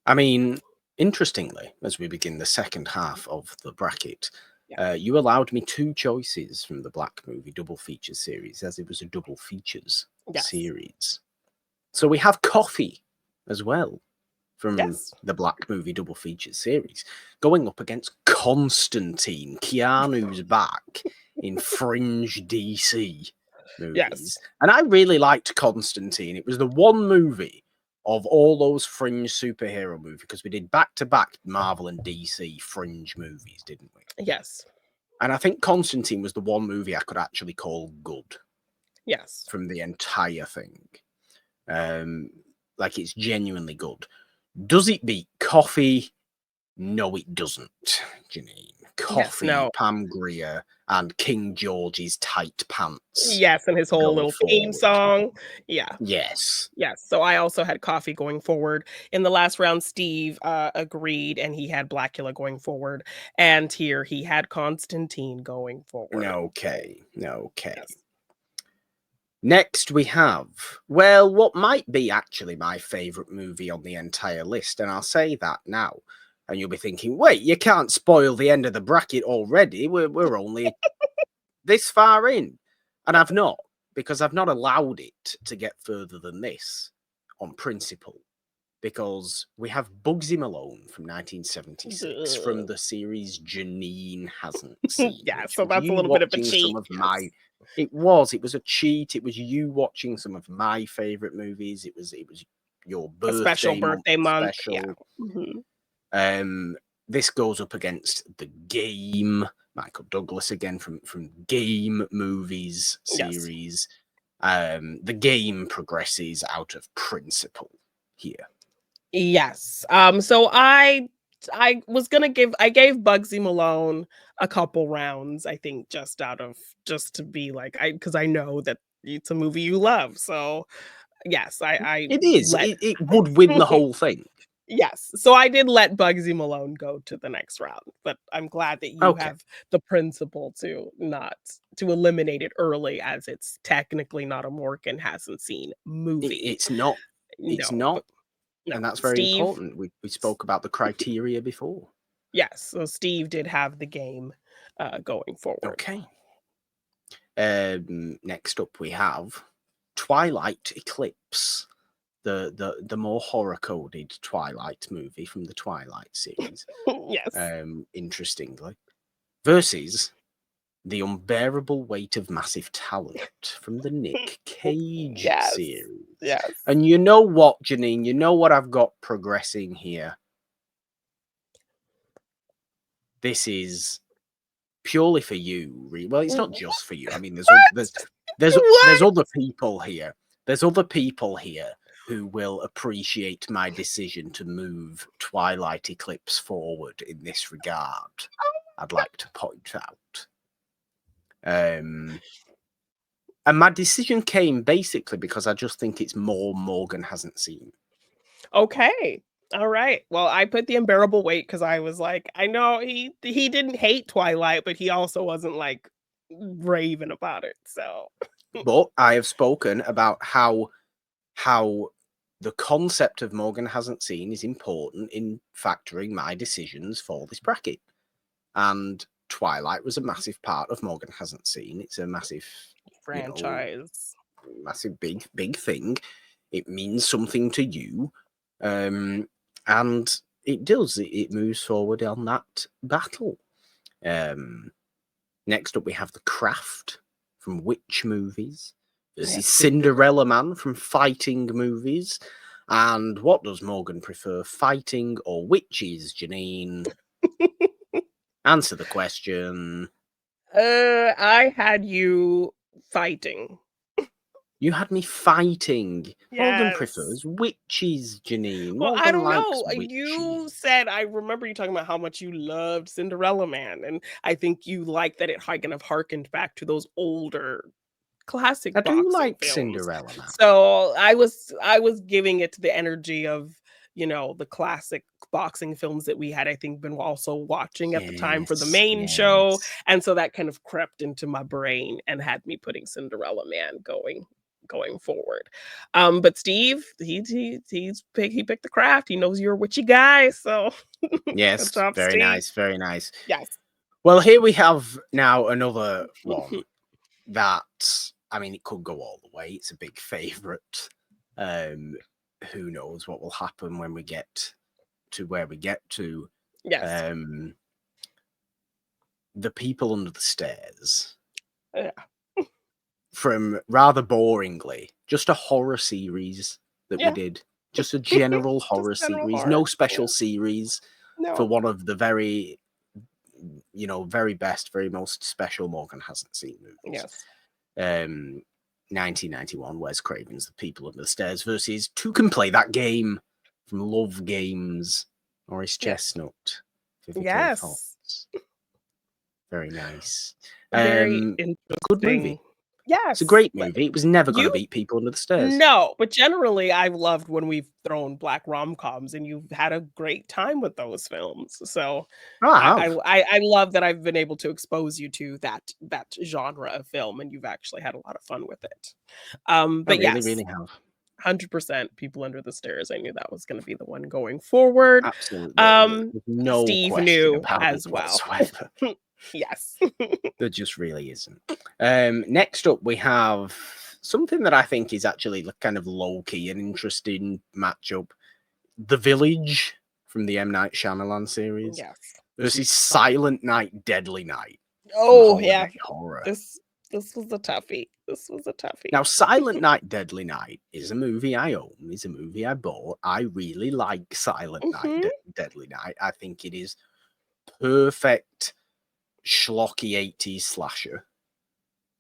I mean, interestingly, as we begin the second half of the bracket, yeah. you allowed me 2 choices from the Black Movie Double Features series, as it was a double features Yes. series. So we have Coffee as well from Yes. the Black Movie Double Features series, going up against Constantine. Keanu's back in fringe DC movies. Yes. And I really liked Constantine. It was the one movie of all those fringe superhero movies, because we did back-to-back Marvel and DC fringe movies, didn't we? Yes. And I think Constantine was the one movie I could actually call good Yes. from the entire thing. Like, it's genuinely good. Does it beat Coffee? No, it doesn't, Jeannine. Coffee, No. Pam Grier, and King George's tight pants. Yes, and his whole Go little theme forward. song. Yeah. Yes. Yes. So I also had Coffee going forward. In the last round, Steve agreed and he had Blackula going forward. And here he had Constantine going forward. Okay. Yes. Next we have, well, what might be actually my favourite movie on the entire list, and I'll say that now. And you'll be thinking, wait, you can't spoil the end of the bracket already. We're only this far in. And I've not, because I've not allowed it to get further than this on principle. Because we have Bugsy Malone from 1976 from the series Jeannine Hasn't Seen, Yeah, which so was that's a you little bit of a watching some cheat. of Yes. my. It was a cheat. It was you watching some of my favorite movies. It was your A special birthday month. special. Yeah. This goes up against The Game, Michael Douglas again from Game movies series. Yes. The Game progresses out of principle here. Yes. So I was gonna I gave Bugsy Malone a couple rounds, I think, just to be like, because I know that it's a movie you love. So yes, I It is. let It would win the whole thing. Yes. So I did let Bugsy Malone go to the next round, but I'm glad that you Okay. have the principle to eliminate it early, as it's technically not a Morgan hasn't seen movie. It's not. It's No, not. no. And that's very Steve, important. We spoke about the criteria before. yes. So Steve did have The Game going forward. Okay. Next up we have Twilight Eclipse, the more horror coded Twilight movie from the Twilight series. Yes. Interestingly, versus The Unbearable Weight of Massive Talent from the Nick Cage series. Yes. And you know what, Jeannine? You know what I've got progressing here? This is purely for you. Well, it's not just for you. I mean, there's other people here. There's other people here who will appreciate my decision to move Twilight Eclipse forward in this regard. I'd like to point out. And my decision came basically because I just think it's more Morgan hasn't seen. Okay. All right. Well, I put The Unbearable Weight because I was like, I know he didn't hate Twilight, but he also wasn't like raving about it. So, but I have spoken about how the concept of Morgan hasn't seen is important in factoring my decisions for this bracket. And Twilight was a massive part of Morgan hasn't seen. It's a massive franchise, massive big thing. It means something to you. And it does. It moves forward on that battle. Next up, we have The Craft from Witch movies. This is Cinderella Man from Fighting movies. And what does Morgan prefer, fighting or witches, Jeannine? Answer the question. I had you fighting. You had me fighting. Yes. Morgan prefers witches, Jeannine. Well, Morgan I don't likes know. witches. You said, I remember you talking about how much you loved Cinderella Man, and I think you like that it kind of harkened back to those older classic boxing do like films. Cinderella Man. So I was giving it the energy of, the classic boxing films that we had, I think, been also watching at the time for the main show. And so that kind of crept into my brain and had me putting Cinderella Man going forward. But Steve, he picked The Craft. He knows you're a witchy guy, so yes, job, very Steve. nice, very nice. Yes. Well, here we have now another one that, I mean, it could go all the way. It's a big favorite. Who knows what will happen when we get to where we get to. Yes. The People Under the Stairs. Yeah. From rather boringly, just a horror series that we did. Just a general horror series. No special series for one of the very, very best, very most special Morgan hasn't seen movies. Yes. 1991, Wes Craven's The People Under the Stairs versus Who Can Play That Game from Love Games, Morris Chestnut. Yes. Very nice. Very interesting. Good movie. Yes. It's a great movie. It was never going to beat People Under the Stairs. No, but generally I've loved when we've thrown black rom-coms and you've had a great time with those films. So I love that I've been able to expose you to that genre of film and you've actually had a lot of fun with it. But I really have. 100% People Under the Stairs. I knew that was going to be the one going forward. Absolutely. No Steve question knew about as it well. whatsoever. Yes. There just really isn't. Next up, we have something that I think is actually kind of low-key and interesting matchup. The Village from the M. Night Shyamalan series Yes. versus Silent Night, Deadly Night from Oh, yeah. Holiday Horror. This was a toughie. This was a toughie. Now, Silent Night, Deadly Night is a movie I own. It's a movie I bought. I really like Silent Night, Deadly Night. I think it is perfect schlocky 80s slasher.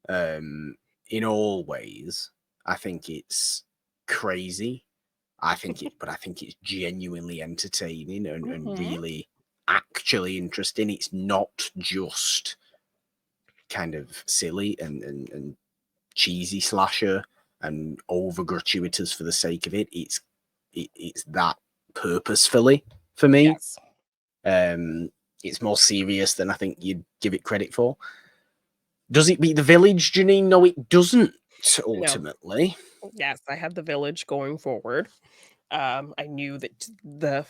In all ways. I think it's crazy. But I think it's genuinely entertaining and really actually interesting. It's not just kind of silly and cheesy slasher and over gratuitous for the sake of it. It's that purposefully for me. Yes. It's more serious than I think you'd give it credit for. Does it beat The Village, Jeannine? No, it doesn't, ultimately. No. Yes, I had The Village going forward. I knew that the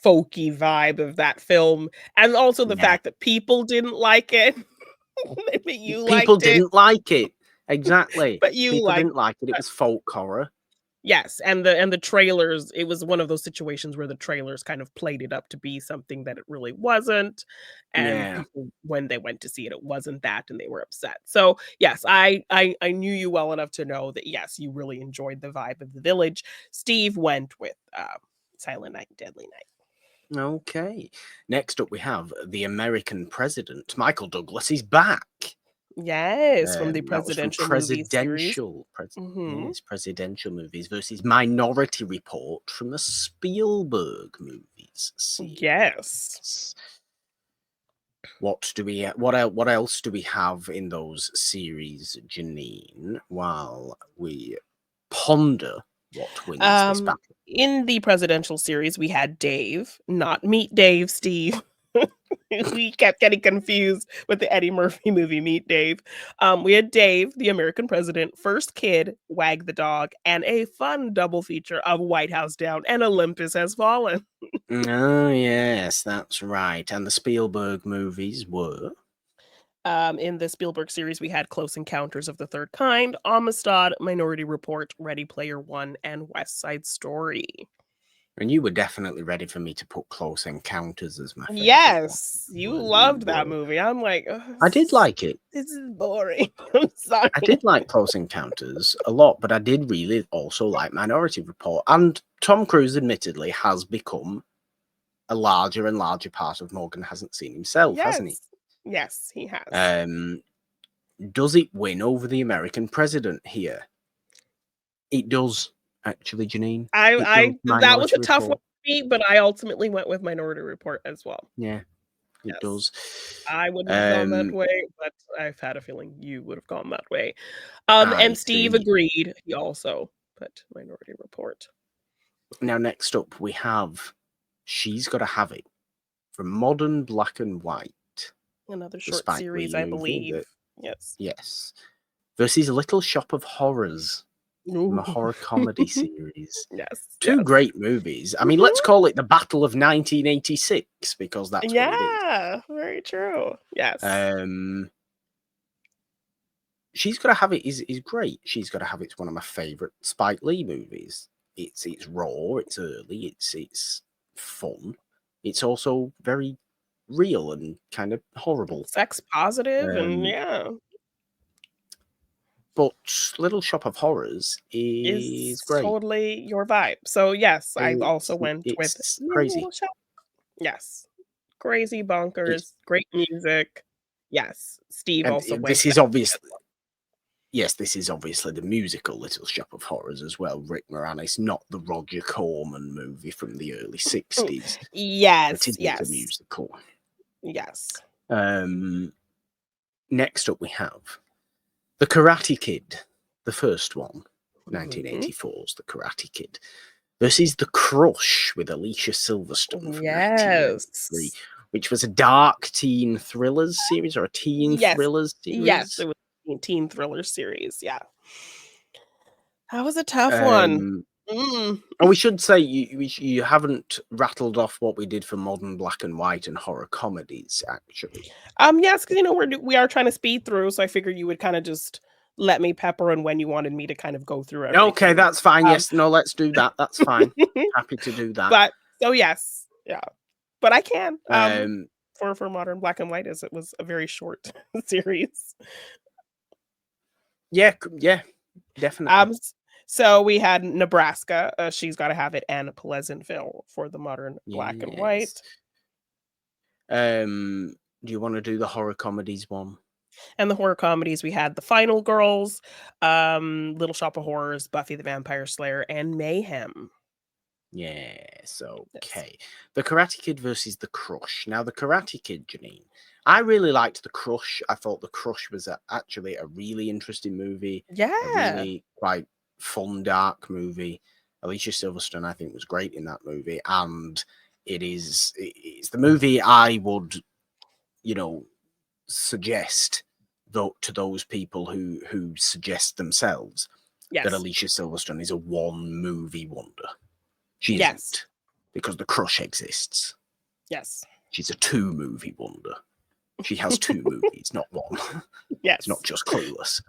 folky vibe of that film, and also the fact that people didn't like it. But you People liked it. didn't like it. Exactly. But you people liked didn't like it. It was folk horror. Yes, and the trailers, it was one of those situations where the trailers kind of played it up to be something that it really wasn't, and people, when they went to see it, it wasn't that, and they were upset. So, yes, I knew you well enough to know that, yes, you really enjoyed the vibe of The Village. Steve went with Silent Night, Deadly Night. Okay. Next up, we have the American president. Michael Douglas is back. Yes, from the presidential movie series. Yes, presidential movies versus Minority Report from the Spielberg movies series. Yes. What else do we have in those series, Jeannine, while we ponder what wins this battle? In the presidential series, we had Dave, not Meet Dave, Steve. We kept getting confused with the Eddie Murphy movie Meet Dave. We had Dave, the American president, First Kid, Wag the Dog, and a fun double feature of White House Down and Olympus Has Fallen. Oh, yes, that's right. And the Spielberg movies were? In the Spielberg series, we had Close Encounters of the Third Kind, Amistad, Minority Report, Ready Player One, and West Side Story. And you were definitely ready for me to put Close Encounters as my favorite. Yes, you loved that movie. I'm like, I did like it. This is boring. I'm sorry. I did like Close Encounters a lot, but I did really also like Minority Report. And Tom Cruise, admittedly, has become a larger and larger part of Morgan Hasn't Seen himself, hasn't he? Yes, he has. Does it win over the American president here? It does, actually, Jeannine. That was a tough one for me, but I ultimately went with Minority Report as well. Yeah, it does. I wouldn't have gone that way, but I've had a feeling you would have gone that way. And Steve agreed. He also put Minority Report. Now, next up, we have She's Gotta Have It from Modern Black and White. Another short series, I believe. Yes. Versus Little Shop of Horrors. From a horror comedy series. Two great movies. I mean, let's call it the Battle of 1986 because that's what it is. Yeah, very true. Yes. She's Gotta Have It is great. She's Gotta Have It's one of my favorite Spike Lee movies. It's raw, it's early, it's fun. It's also very real and kind of horrible. Sex positive and But Little Shop of Horrors is great. Totally your vibe. So yes, I also went with crazy. Yes. Crazy bonkers, great music. Yes. Steve and also went. This is obviously the musical Little Shop of Horrors as well. Rick Moranis, not the Roger Corman movie from the early 60s. Yes. It is a musical. Yes. Next up we have The Karate Kid, the first one, 1984's The Karate Kid, versus The Crush with Alicia Silverstone from 1993, which was a dark teen thrillers series or a teen thrillers series. Yes, it was a teen thriller series, yeah. That was a tough one. Mm. And we should say you haven't rattled off what we did for modern black and white and horror comedies, actually. Yes, because we are trying to speed through, so I figured you would kind of just let me pepper in when you wanted me to kind of go through Okay, everything. that's fine. Um, Yes, no, let's do that. That's fine. Happy to do that. but so yes, yeah, but I can Um, for modern black and white as it was a very short series. yeah, yeah, definitely. So we had Nebraska, She's Gotta Have It, and Pleasantville for the modern black and Yes. white. Do you want to do the horror comedies one? And the horror comedies, we had The Final Girls, Little Shop of Horrors, Buffy the Vampire Slayer, and Mayhem. Yes, Yes. okay. The Karate Kid versus The Crush. Now, The Karate Kid, Jeannine, I really liked The Crush. I thought The Crush was actually a really interesting movie, a Yeah. really quite fun, dark movie. Alicia Silverstone, I think, was great in that movie, and it's the movie I would, suggest to those people who suggest themselves that Yes. Alicia Silverstone is a one movie wonder. She Yes. isn't, because The Crush exists. Yes. She's a 2-movie wonder. She has 2 movies, not one. Yes. It's not just Clueless.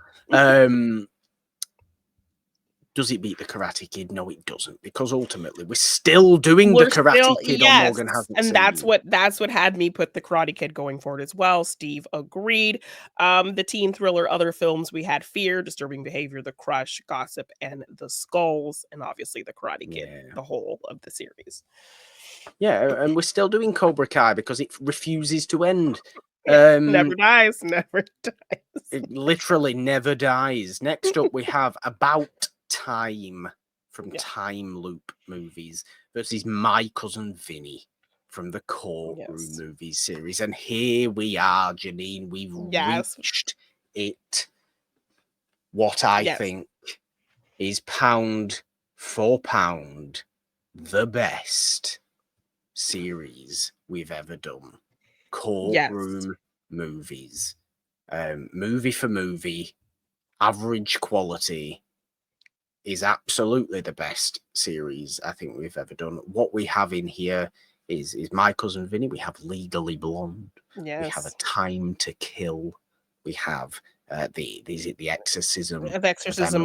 Does it beat The Karate Kid? No, it doesn't, because ultimately we're still doing The Karate Kid on Morgan Hasn't and Seen. that's what had me put The Karate Kid going forward as well. Steve agreed. The teen thriller other films, we had Fear, Disturbing Behavior, The Crush, Gossip, and The Skulls, and obviously The Karate Kid, Yeah. the whole of the series. Yeah, and we're still doing Cobra Kai because it refuses to end. Never dies, never dies. It literally never dies. Next up, we have About Time from Yeah. Time Loop movies versus My Cousin Vinny from the Courtroom Yes. movies series. And here we are, Jeannine. We've Yes. reached it. What I Yes. think is pound for pound the best series we've ever done. Courtroom movies. Movie for movie, average quality, is absolutely the best series I think we've ever done. What we have in here is My Cousin Vinny. We have Legally Blonde. Yes. We have A Time to Kill. We have the Exorcism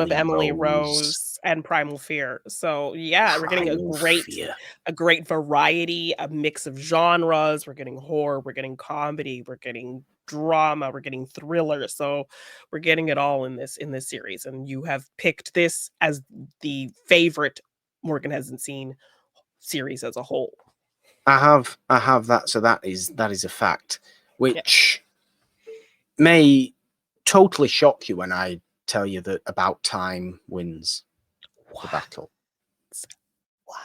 of Emily Rose and Primal Fear. So yeah, we're getting a great variety, a mix of genres. We're getting horror, we're getting comedy, we're getting drama, we're getting thriller. So we're getting it all in this series. And you have picked this as the favorite Morgan Hasn't Seen series as a whole. I have that. So that is a fact, which may totally shock you when I tell you that About Time wins the battle. What?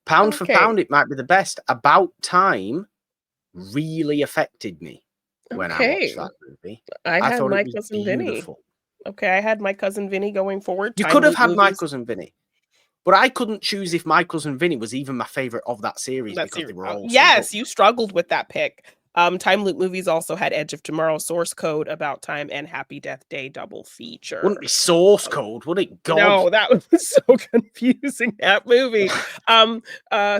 Pound for pound, it might be the best. About Time really affected me when I watched that movie. I thought it was beautiful. Okay, I had My Cousin Vinny going forward. You could have had My Cousin Vinny, but I couldn't choose if My Cousin Vinny was even my favorite of that series because they were all yes, you struggled with that pick. Time Loop movies also had Edge of Tomorrow, Source Code, About Time, and Happy Death Day double feature. Wouldn't be Source Code, would it? God. No, that was so confusing, that movie.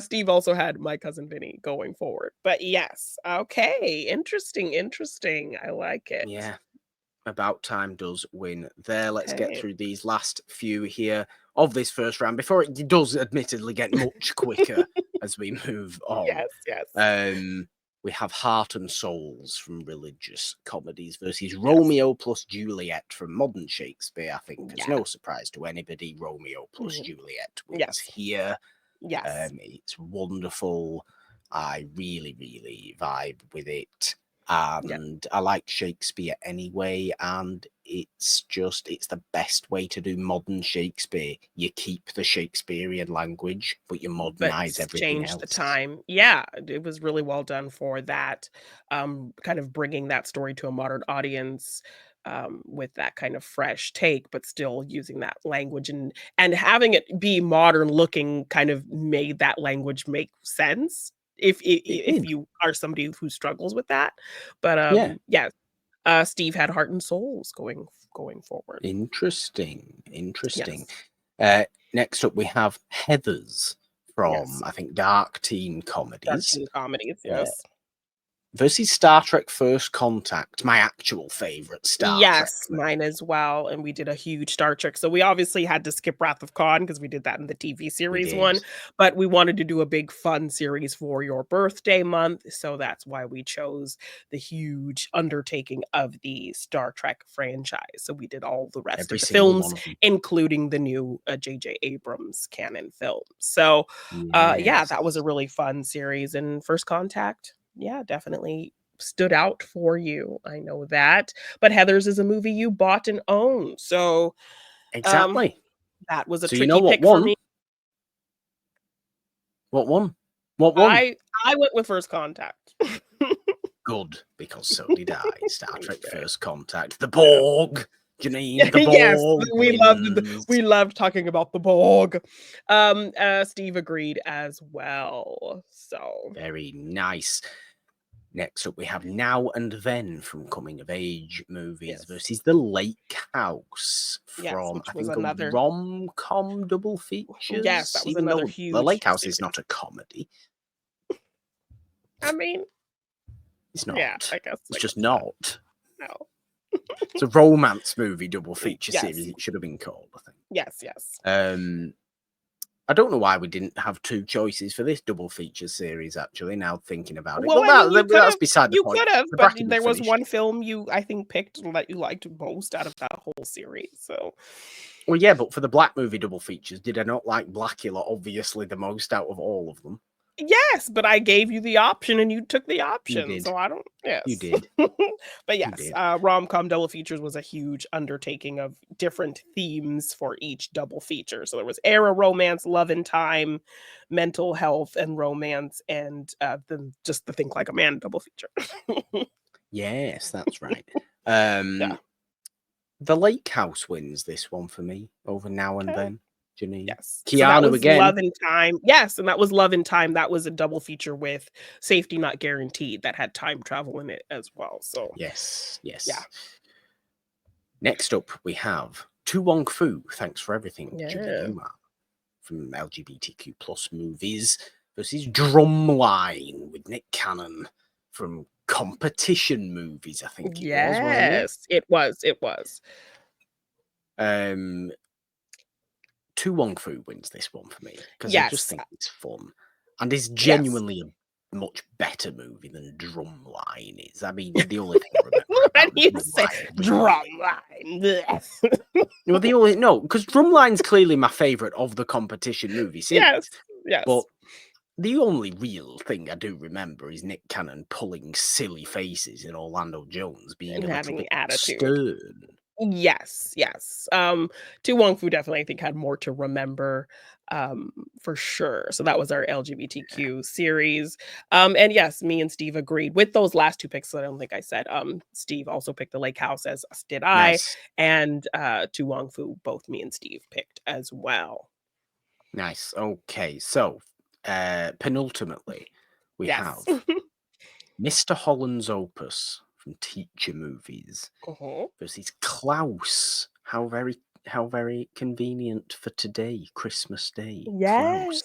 Steve also had My Cousin Vinny going forward. But yes, okay, interesting. I like it. Yeah, About Time does win there. Let's get through these last few here of this first round before it does admittedly get much quicker as we move on. Yes. We have Heart and Souls from religious comedies versus Romeo plus Juliet from modern Shakespeare. I think it's no surprise to anybody. Romeo plus Juliet wins here. Yes. It's wonderful. I really, really vibe with it. And I like Shakespeare anyway, and it's the best way to do modern Shakespeare. You keep the Shakespearean language, but you modernize everything else. Change the time. Yeah, it was really well done for that. Kind of bringing that story to a modern audience with that kind of fresh take, but still using that language and having it be modern looking kind of made that language make sense if you are somebody who struggles with that. But Steve had Heart and Souls going forward. Interesting. Yes. Next up, we have Heathers from, Yes. I think, Dark Teen Dark Comedies teen comedies, yes. versus Star Trek First Contact, my actual favourite Star Trek Yes, movie. mine as well, and we did a huge Star Trek. So we obviously had to skip Wrath of Khan because we did that in the TV series did. one, but we wanted to do a big fun series for your birthday month, so that's why we chose the huge undertaking of the Star Trek franchise. So we did all the rest Every of the single films, one of them. including the new J.J. Abrams canon film. So yeah, that was a Yes. really fun series. And First Contact, yeah, definitely stood out for you. I know that. But Heathers is a movie you bought and owned. So Exactly. that was a So you know tricky what pick for won? me. What won? What won? I went with First Contact. Good, because so did I. Star Trek First Contact. The Borg. Jeannine, the Yes, Borg we wins. loved talking about the Borg. Steve agreed as well. So Very nice. Next up, we have Now and Then from Coming of Age movies yes. versus The Lake House Yes, from, which I was think, another a rom-com double features. yes, that was Even another though The huge Lake House series. is not a comedy. I mean, It's not. yeah, I guess It's just not. no. It's a romance movie double feature Yes. series. It should have been called, I think. Yes. I don't know why we didn't have two choices for this double feature series, actually, now thinking about it. Well, But I mean, that's beside the you point. could have, The but bracket there was was finished. one film you, I think, picked that you liked most out of that whole series. So, Well, yeah, but for the Black movie double features, did I not like Blackula obviously the most out of all of them? yes, but I gave you the option and you took the option. did. So I don't, yes. You did. But You yes, did. rom-com double features was a huge undertaking of different themes for each double feature. So there was era romance, love and time, mental health and romance, and just the Think Like a Man double feature. Yes, that's right. Yeah. The Lake House wins this one for me over Now and Okay. Then. Jeannine. Yes. So that Keanu was again. Love and Time. Yes, and that was Love and Time. That was a double feature with Safety Not Guaranteed that had time travel in it as well. So Yes. yeah. Next up, we have Tu Wong Fu. Thanks for everything, Julie Yeah. Newmar from LGBTQ plus movies versus Drumline with Nick Cannon from Competition Movies. I think it was, wasn't it? Yes, it was. It was. Tu Wong Fu wins this one for me because I just Yes. think it's fun and is genuinely a much better movie than Drumline is. I mean, the only thing I remember When about you say Drumline. Drumline. Well, the only no, because Drumline's clearly my favourite of the competition movie series. Yes. But the only real thing I do remember is Nick Cannon pulling silly faces in Orlando Jones being And a little having bit attitude. stern. Yes. Tu Wong Fu definitely, I think, had more to remember, for sure. So that was our LGBTQ series. And yes, me and Steve agreed with those last two picks that I don't think I said. Steve also picked The Lake House, as did I, Nice. and Tu Wong Fu, both me and Steve picked as well. Nice. Okay, so penultimately, we have Mr. Holland's Opus from Teacher Movies versus Klaus. How very convenient for today, Christmas Day. Klaus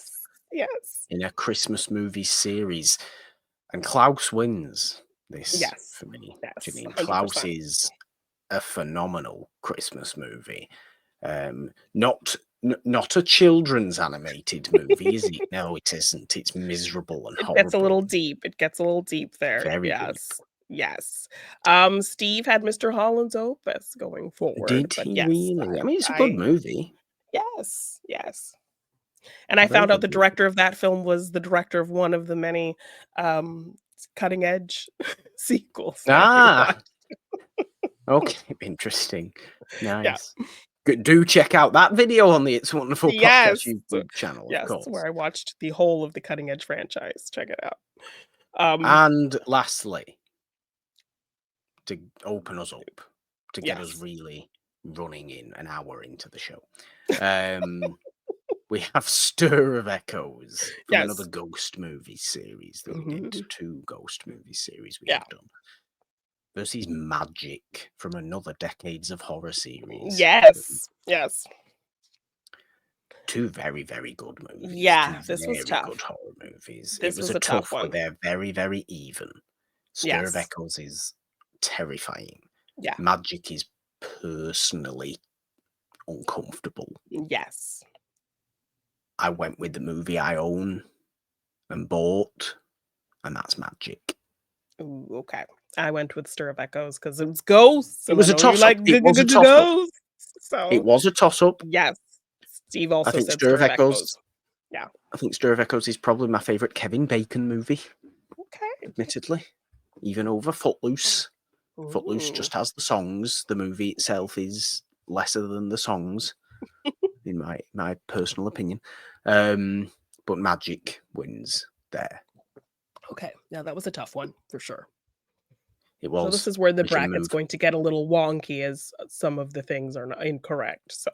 Yes. in a Christmas movie series, and Klaus wins this Yes. for me. Yes. Jeannine, 100%. Klaus is a phenomenal Christmas movie. Not a children's animated movie, is it? No, it isn't. It's miserable and horrible. It gets a little deep. It gets a little deep there. Very Yes. Yes. Steve had Mr. Holland's Opus going forward. Did but he yes, really? I mean, it's a good movie. Yes. And I found out the director of that film was the director of one of the many cutting edge sequels. Okay, interesting. Nice. Yeah. Do check out that video on the It's Wonderful Podcast YouTube channel, yes, of course. where I watched the whole of the Cutting Edge franchise. Check it out. And lastly, to open us up, to get us really running in an hour into the show, we have Stir of Echoes from another ghost movie series that we did. 2 ghost movie series we have done. Versus Magic from another Decades of Horror series. Yes. Two very, very good movies. Two Yeah, this was very good tough. horror movies. It This was was a a tough tough, but one. they're very, very even. Stir of Yes. Echoes is terrifying. Yeah. Magic is personally uncomfortable. Yes. I went with the movie I own and bought, and that's Magic. Ooh, okay. I went with Stir of Echoes because it was ghosts, It and I was a know you toss-up. like It was a toss-up. ghosts. It So was a toss-up. yes, Steve I also think said Stir Stir of of Echoes. Echoes. Yeah. I think Stir of Echoes is probably my favourite Kevin Bacon movie, Okay. admittedly. Even over Footloose. Footloose Ooh. just has the songs. The movie itself is lesser than the songs, in my personal opinion. But Magic wins there. Okay. Now that was a tough one for sure. It So this was. is where the We can bracket's move. going to get a little wonky as some of the things are not incorrect. So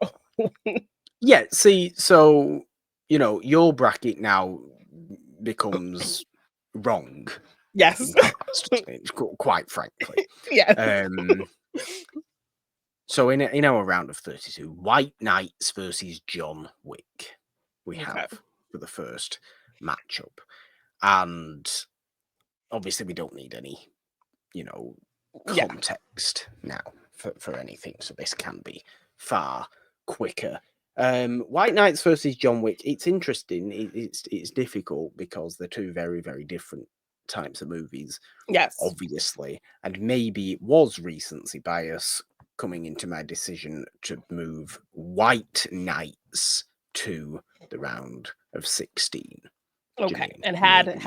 Yeah, see, so, your bracket now becomes wrong yes. in parts, quite frankly. Yes. Um, so in our round of 32, White Knights versus John Wick, we Okay. have for the first matchup. And obviously we don't need any, Yeah. context now for anything. So this can be far quicker. White Knights versus John Wick. It's interesting. It's difficult because they're two very, very different types of movies, Yes. obviously. And maybe it was recency bias coming into my decision to move White Knights to the round of 16. Okay. Jeannine, And maybe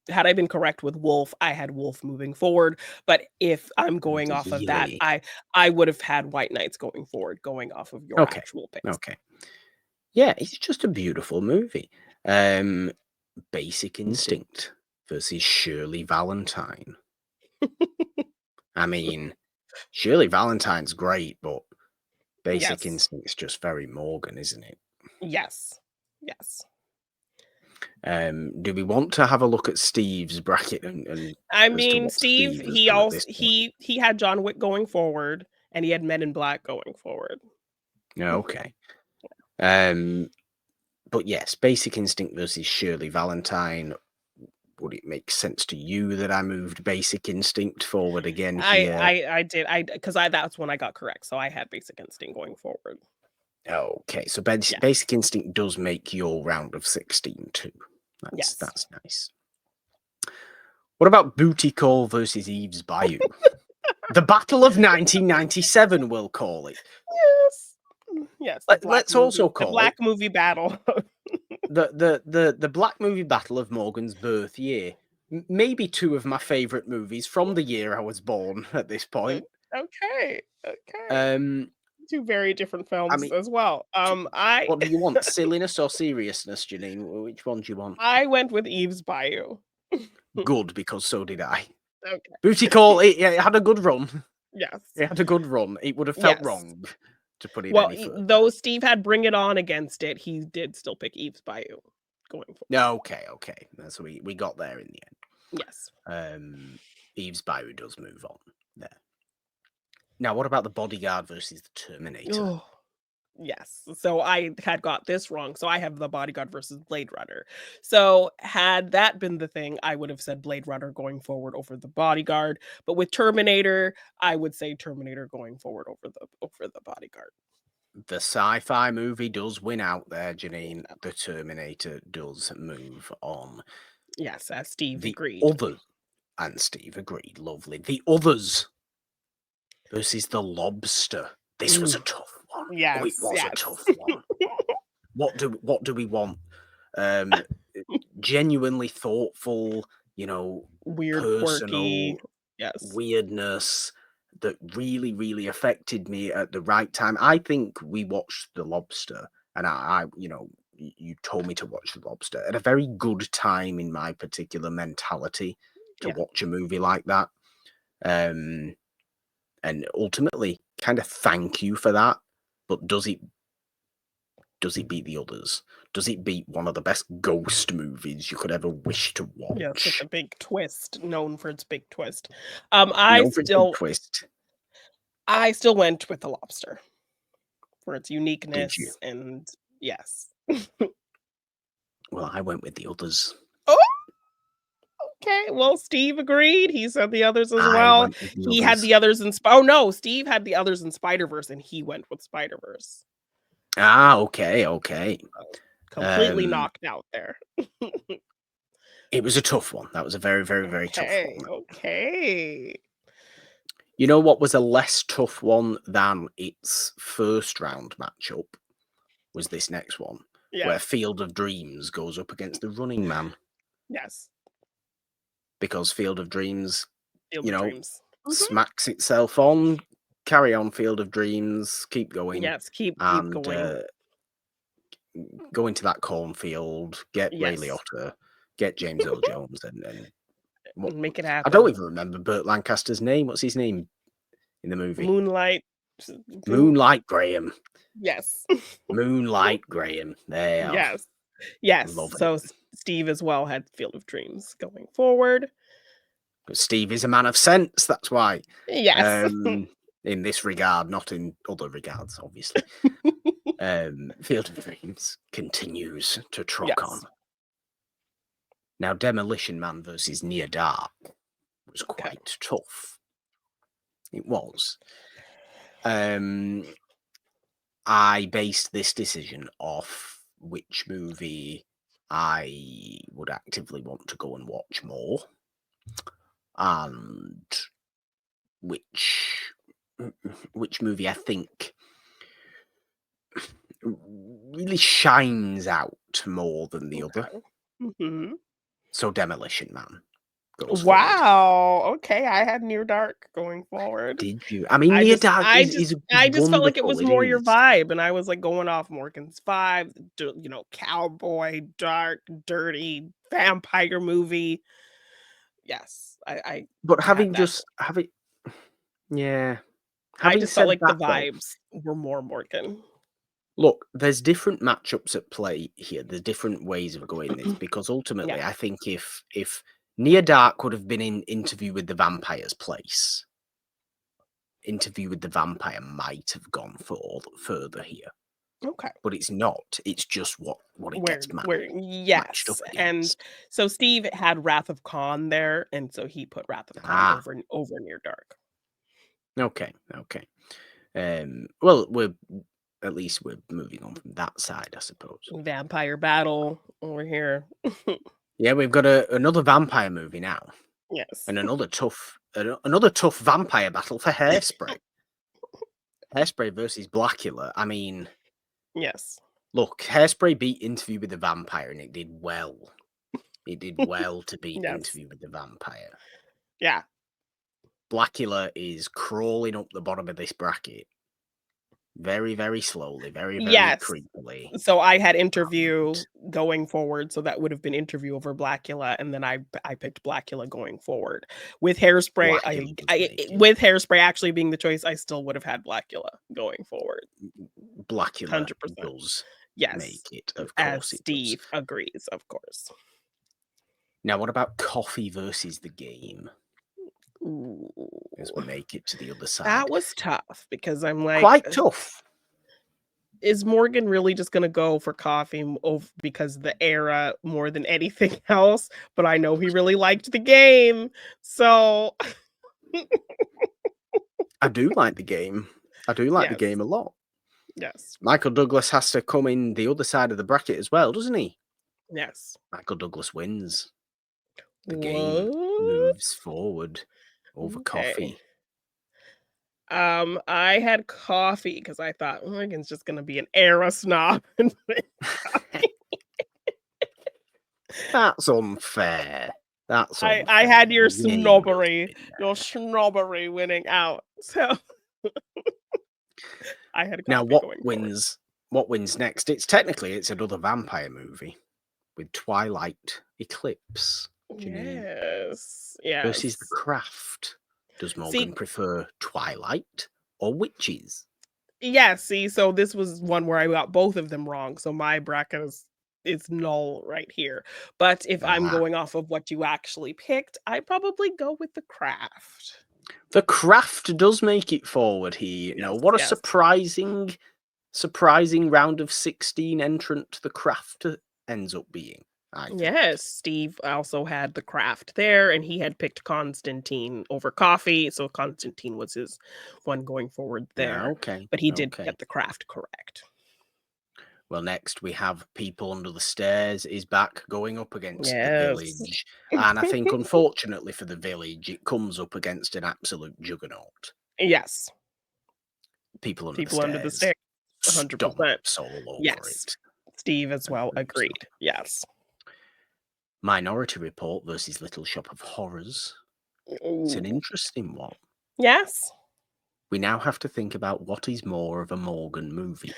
had I been correct with Wolf, I had Wolf moving forward. But if I'm going off of that, really I would have had White Knights going forward, going off of your okay. actual picks. Okay. Yeah, it's just a beautiful movie. Basic Instinct versus Shirley Valentine. I mean, Shirley Valentine's great, but Basic Yes. Instinct's just very Morgan, isn't it? Yes. Yes. Do we want to have a look at Steve's bracket and I as to mean, what Steve, Steve has he done at also this point? he had John Wick going forward, and he had Men in Black going forward. Okay. But yes, Basic Instinct versus Shirley Valentine. Would it make sense to you that I moved Basic Instinct forward again here? I did because that's when I got correct. So I had Basic Instinct going forward. Okay, so Yeah. Basic Instinct does make your round of 16 too. Yes. That's nice. What about Booty Call versus Eve's Bayou? The Battle of 1997, we'll call it. Yes. Yes. Let's also call the Black movie battle. the Black movie battle of Morgan's birth year. Maybe two of my favourite movies from the year I was born at this point. Okay. Okay. Two very different films I mean, as well. what do you want? Silliness or seriousness, Jeannine? Which one do you want? I went with Eve's Bayou. Good, because so did I. Okay. Booty Call, it had a good run. Yes. It had a good run. It would have felt wrong to put it any further. Though Steve had Bring It On against it, he did still pick Eve's Bayou going forward. Okay. So we got there in the end. Yes. Eve's Bayou does move on there. Now, what about The Bodyguard versus The Terminator? Oh, yes. So I had got this wrong. So I have The Bodyguard versus Blade Runner. So had that been the thing, I would have said Blade Runner going forward over The Bodyguard. But with Terminator, I would say Terminator going forward over the Bodyguard. The sci-fi movie does win out there, Jeannine. The Terminator does move on. Yes, as Steve agreed. And Steve agreed. Lovely. The Others versus The Lobster. This was a tough one. Yes, it was a tough one. What do we want? Genuinely thoughtful, weird, personal quirky, yes, weirdness that really, really affected me at the right time. I think we watched The Lobster, and I you told me to watch The Lobster at a very good time in my particular mentality to watch a movie like that. And ultimately, kind of thank you for that. But does it beat The Others? Does it beat one of the best ghost movies you could ever wish to watch? Yeah, such a big twist, known for its big twist. Known for its big twist. I still went with The Lobster for its Did you? uniqueness and yes. Well, I went with the others. Oh, okay. Well, Steve agreed. He said the others as I well. went with the He had others. the others in oh no, Steve had the others in Spider-Verse and he went with Spider-Verse. Okay. Completely knocked out there. It was a tough one. That was a very, very, very tough one. Okay. You know what was a less tough one than its first round matchup? Was this next one, where Yes. Field of Dreams goes up against the Running Man. Yes. Because Field of Dreams, Field of Dreams. smacks itself on. Carry on, Field of Dreams. Keep going. Yes, keep and going. go into that cornfield. Get Ray Yes. Liotta. Get James Earl Jones, and Make it I happen. don't even remember Burt Lancaster's name. What's his name in the movie? Moonlight Graham. Yes. Moonlight Graham. There. Yes. Yes. Love So it. Steve as well had Field of Dreams going forward. Steve is a man of sense. That's why. Yes. In this regard, not in other regards, obviously. Field of Dreams continues to truck on. Now, Demolition Man versus Near Dark was quite tough. It was. I based this decision off which movie I would actively want to go and watch more, and which movie I think really shines out more than the other. So Demolition Man goes forward. Wow. Okay, I had Near Dark going forward. Did you? I mean, Near Dark is I just felt like it wonderful, was more your vibe, and I was like going off Morgan's vibe. Cowboy, dark, dirty, vampire movie. Yes, I. But I having just just having, yeah, I having just said felt like the that, though, vibes were more Morgan. look, there's different matchups at play here. There's different ways of going this because ultimately, Yeah. I think if Near Dark would have been in Interview with the Vampire's place, Interview with the Vampire might have gone further here. Okay. But it's not. It's just what it gets matched up against. And so Steve had Wrath of Khan there, and so he put Wrath of Khan over Near Dark. Okay. Well, we're moving on from that side, I suppose. Vampire battle over here. Yeah, we've got another vampire movie now. Yes. And another tough vampire battle for Hairspray. Hairspray versus Blackula. I mean, yes. Look, Hairspray beat Interview with the Vampire, and it did well. It did well to beat Interview with the Vampire. Yeah. Blackula is crawling up the bottom of this bracket. Very, very slowly, very, very creepily. So I had Interview going forward, so that would have been Interview over Blackula, and then I picked Blackula going forward. With Hairspray, with Hairspray actually being the choice, I still would have had Blackula going forward. Blackula 100% does make it, of course. As Steve agrees, of course. Now, what about Coffee versus the Game? Ooh. As we make it to the other side. That was tough because I'm like, quite tough. Is Morgan really just going to go for Coffee because the era more than anything else? But I know he really liked the game. So I do like the game. I do like the game a lot. Yes. Michael Douglas has to come in the other side of the bracket as well, doesn't he? Yes. Michael Douglas wins. The game moves forward over Coffee. I had Coffee because I thought Morgan's just gonna be an era snob. That's unfair. That's unfair. I had your snobbery winning out. So I had Coffee now what wins next? It's another vampire movie with Twilight Eclipse. Yes. Versus The Craft. Does Morgan prefer Twilight or Witches? Yeah, so this was one where I got both of them wrong. So my bracket is null right here. But if I'm going off of what you actually picked, I'd probably go with The Craft. The Craft does make it forward here. What a surprising surprising round of 16 entrant the craft ends up being, I think. Yes, Steve also had the craft there, and he had picked Constantine over coffee, so Constantine was his one going forward there, Okay, but he did okay. get the craft correct. Well, next we have People Under the Stairs is back going up against The Yes. Village. And I think, unfortunately for The Village, it comes up against an absolute juggernaut. Yes. People Under the People Under the Stairs. Stairs, Stomp 100%. all over Yes. it. Steve as well 100%. agreed. Yes. Minority Report versus Little Shop of Horrors. It's an Ooh. interesting one. Yes. We now have to think about what is more of a Morgan movie.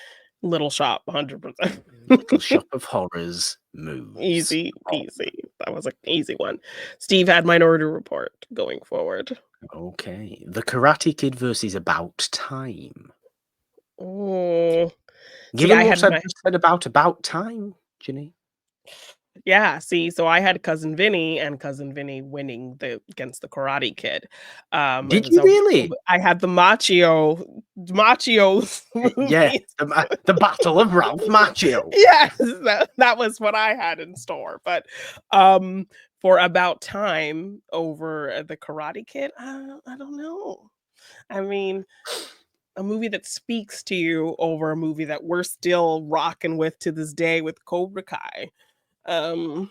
Little Shop, 100%. Little Shop of Horrors moves. Easy peasy. That was an easy one. Steve had Minority Report going forward. Okay. The Karate Kid versus About Time. Oh. See, Given I what had I've my just said about time, Jeannine. Yeah, see, so I had Cousin Vinny and Cousin Vinny winning against the Karate Kid. It Did was you a really? I had the Machio Yeah, movies. the Battle of Ralph Macchio. Yes, that was what I had in store. But for About Time over the Karate Kid, I don't know. I mean, a movie that speaks to you over a movie that we're still rocking with to this day with Cobra Kai. Um,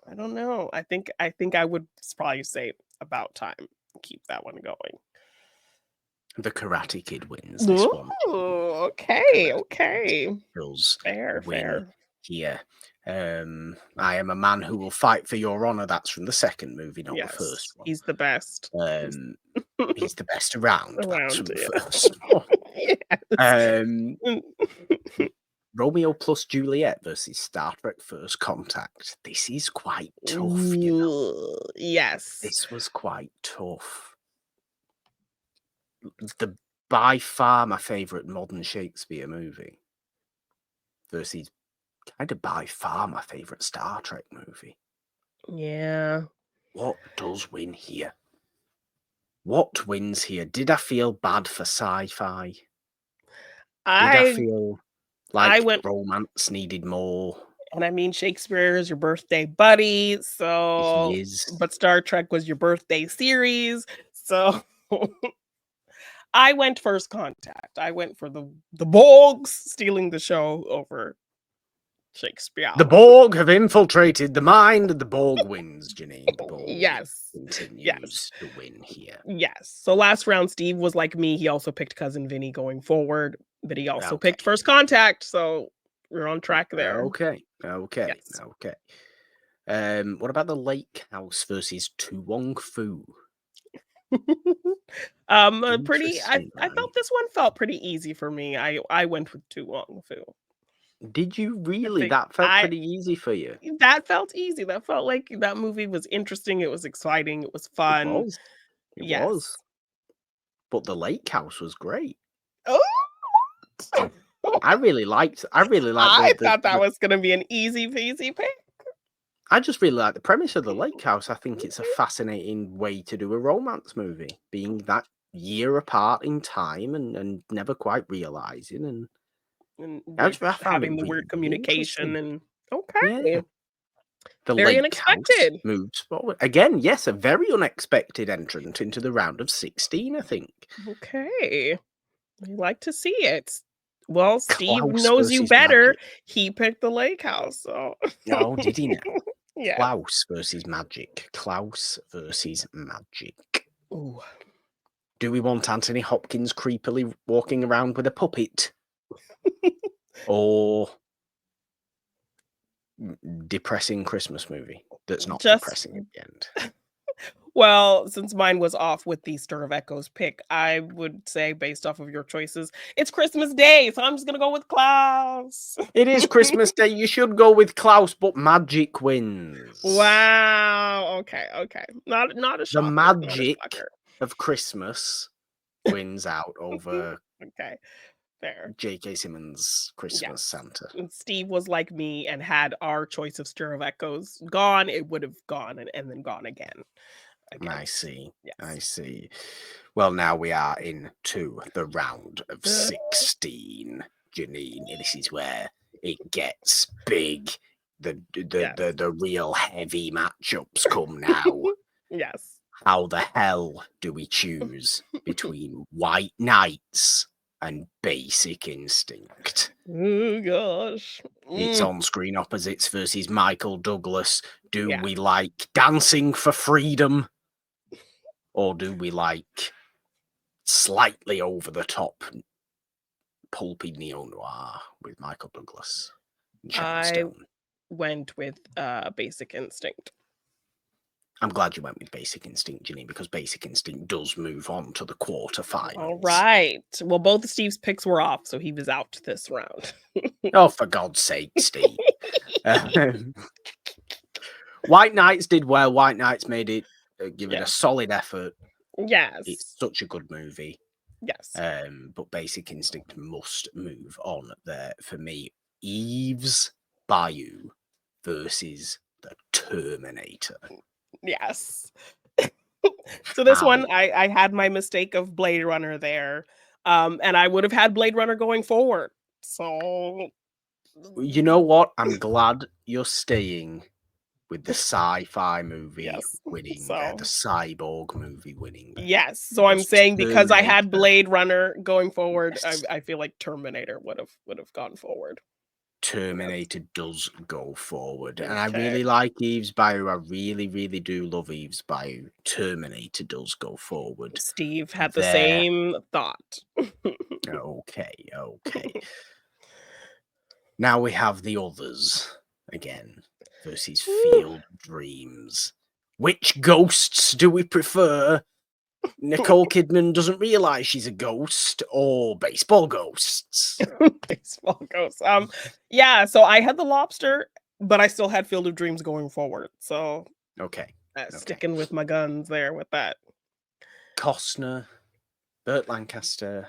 I don't know. I think I would probably say About Time. Keep that one going. The Karate Kid wins this Ooh, one. okay, Karate okay. Kid does Fair, win fair. here. I Am a Man Who Will Fight for Your Honor. That's from the second movie, not the Yes, first one. he's the best. He's the best around. That's from Around, the yeah. first one. Yes. Romeo plus Juliet versus Star Trek First Contact. This is quite tough, you know. Ooh, yes. This was quite tough. By far my favourite modern Shakespeare movie versus kind of by far my favourite Star Trek movie. Yeah. What does win here? What wins here? Did I feel bad for sci-fi? Did I I feel I like went romance needed more? and I mean Shakespeare is your birthday buddy, He so is. but Star Trek was your birthday series. So I went First Contact. I went for the Borgs stealing the show over Shakespeare. The Borg have infiltrated the mind, and the Borg wins, Jeannine. The Borg Yes. continues to win here. Yes. So last round, Steve was like me. He also picked Cousin Vinny going forward, but he also Okay. picked First Contact. So we're on track there. Okay. Yes. Okay. What about the Lake House versus Tu Wong Fu? Pretty. I Interesting, I right? felt this one felt pretty easy for me. I went with Tu Wong Fu. Did you I really? think That felt pretty easy for you. that felt easy. That felt like that movie was interesting. It was exciting. It was It fun. was. It was. Yes. But the Lake House was great. Oh. I really liked I thought that the was gonna be an easy peasy pick. I just really like the premise of the Lake House. I think it's a fascinating way to do a romance movie, being that year apart in time and never quite realizing. And And I found it having the really weird communication interesting. and Yeah. okay. The Very Lake House unexpected. moves forward. Again, yes, a very unexpected entrant into the round of 16, I think. Okay. We like to see it. Well, Steve Klaus knows you versus better. Magic. He picked the lake house, so Oh, did he now? yeah. Klaus versus Magic. Klaus versus Magic. Ooh. Do we want Anthony Hopkins creepily walking around with a puppet? Or depressing Christmas movie that's not Just depressing at the end? well, since mine was off with the Stir of Echoes pick, I would say based off of your choices, it's Christmas Day, so I'm just gonna go with Klaus. It is Christmas Day. You should go with Klaus, but Magic wins. Wow. Okay. Okay. Not a The shocker. Not a magic shocker. of Christmas wins out over Okay. Fair. J.K. Simmons' Christmas Yes. Santa. And Steve was like me and had our choice of Stir of Echoes gone, it would have gone and then gone again. again. I see. Yes. I see. Well, now we are into the round of 16, Jeannine. This is where it gets big. The real heavy matchups come now. Yes. How the hell do we choose between White Knights and Basic Instinct? Oh gosh. It's on-screen opposites versus Michael Douglas. Do Yeah. we like Dancing for Freedom? Or do we like slightly over the top pulpy neo-noir with Michael Douglas and Sharon I Stone? went with Basic Instinct. I'm glad you went with Basic Instinct, Jeannine, because Basic Instinct does move on to the quarterfinals. All right. Well, both of Steve's picks were off, so he was out this round. Oh, for God's sake, Steve. White Knights did well. White Knights made it, give it a solid effort. Yes. It's such a good movie. Yes. But Basic Instinct must move on there for me. Eve's Bayou versus the Terminator. Yes. So this one, I had my mistake of Blade Runner there. And I would have had Blade Runner going forward. So you know what? I'm glad you're staying with the sci-fi movie winning, the cyborg movie winning. Yes. So I'm saying because I had Blade Runner going forward, I feel like Terminator would have gone forward. Terminator does go forward. And I really like Eve's Bayou. I really, really do love Eve's Bayou. Terminator does go forward. Steve had the same thought. Okay. Now we have the others again versus Field of Dreams. Which ghosts do we prefer? Nicole Kidman doesn't realize she's a ghost, or baseball ghosts? Baseball ghosts. Yeah, so I had The Lobster, but I still had Field of Dreams going forward. So sticking with my guns there with that. Costner, Burt Lancaster,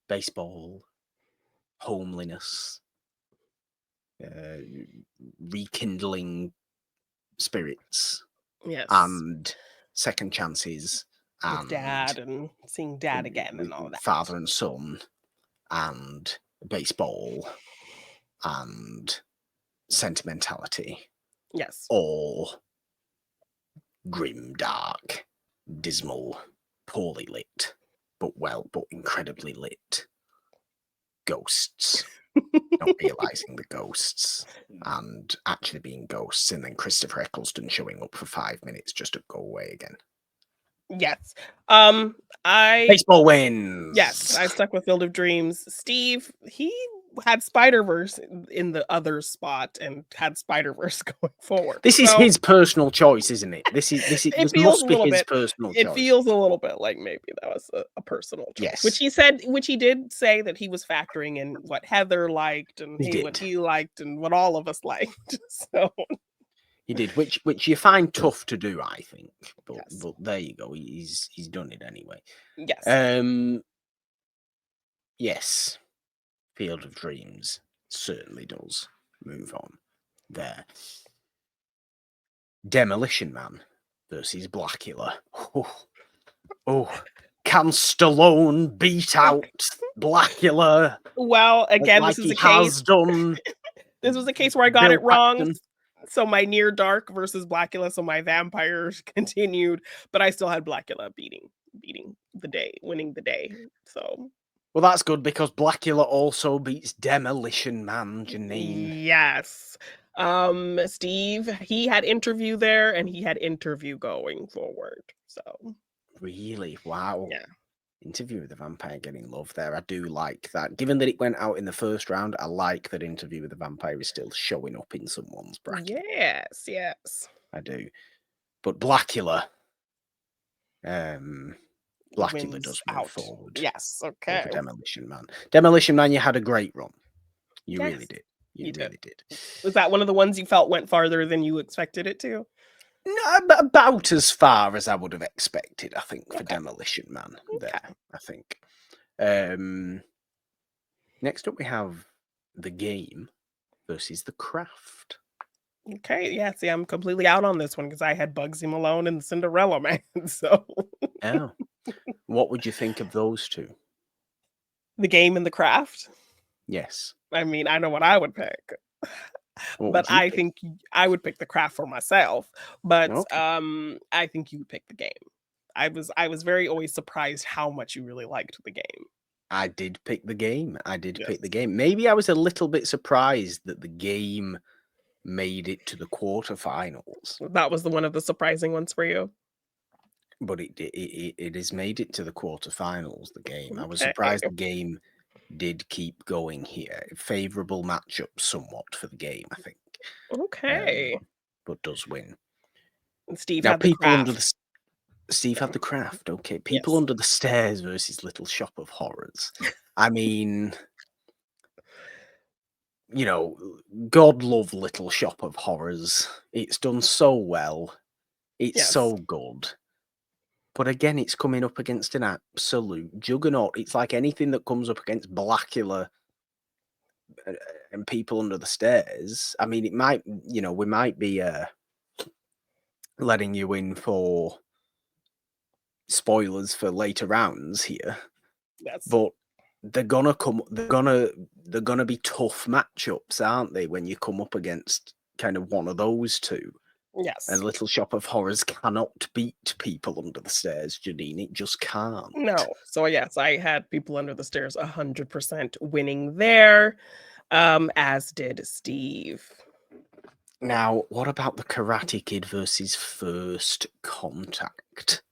baseball, homeliness, rekindling spirits, and second chances. With dad and seeing dad again and all that. Father and son, and baseball, and sentimentality. Yes. Or grim, dark, dismal, poorly lit, but incredibly lit. Ghosts. Not realising the ghosts and actually being ghosts, and then Christopher Eccleston showing up for 5 minutes just to go away again. Yes. Baseball wins. Yes, I stuck with Field of Dreams. Steve, he had Spider-Verse in the other spot and had Spider-Verse going forward. This is his personal choice, isn't it? This must be his personal choice. It feels a little bit like maybe that was a personal choice. Yes. Which he did say that he was factoring in what Heather liked and what he liked and what all of us liked. So he did, which you find tough to do, I think. But there you go. He's done it anyway. Yes. Yes. Field of Dreams certainly does move on there. Demolition Man versus Blackula. Can Stallone beat out Blackula? Well, again, like this is a case. This was a case where I got it wrong. So my Near Dark versus Blackula, so my vampires continued, but I still had Blackula winning the day. So well, that's good because Blackula also beats Demolition Man, Jeannine. Yes. Steve, he had interview there and he had interview going forward. So really, wow. Yeah. Interview with the Vampire getting love there. I do like that. Given that it went out in the first round, I like that Interview with the Vampire is still showing up in someone's bracket. Yes. I do. But Blackula, Blackula does move forward. Yes, okay. Over Demolition Man. Demolition Man, you had a great run. You really did. You really did. Was that one of the ones you felt went farther than you expected it to? No, about as far as I would have expected, I think, for Demolition Man there, I think. Next up, we have The Game versus The Craft. Okay, yeah, see, I'm completely out on this one because I had Bugsy Malone and Cinderella Man, so Oh. What would you think of those two? The Game and the Craft. Yes. I mean, I know what I would pick, What but would you I pick? think I would pick the craft for myself, but, Okay. I think you would pick the game. I was very always surprised how much you really liked the game. I did pick the game. I did pick the Yes. game. Maybe I was a little bit surprised that the game made it to the quarterfinals, That was the one of the surprising ones for you? but it has made it to the quarterfinals. The game. I was Okay. surprised the game did keep going here. Favorable matchup somewhat for the game, I think, Okay. but does win. And Steve Now, had the people under the craft. Steve had the craft. Okay, people Yes. under the stairs versus Little Shop of Horrors. I mean, you know, God love Little Shop of Horrors. It's done so well. It's Yes. so good. But again, it's coming up against an absolute juggernaut. It's like anything that comes up against Blackula uh, and people under the stairs. I mean, it might, we might be letting you in for spoilers for later rounds here, Yes. but they're gonna be tough matchups, aren't they, when you come up against kind of one of those two. And Yes. Little Shop of Horrors cannot beat people under the stairs, Jeannine. It just can't. No. So, yes, I had People Under the Stairs 100% winning there, as did Steve. Now, what about the Karate Kid versus First Contact?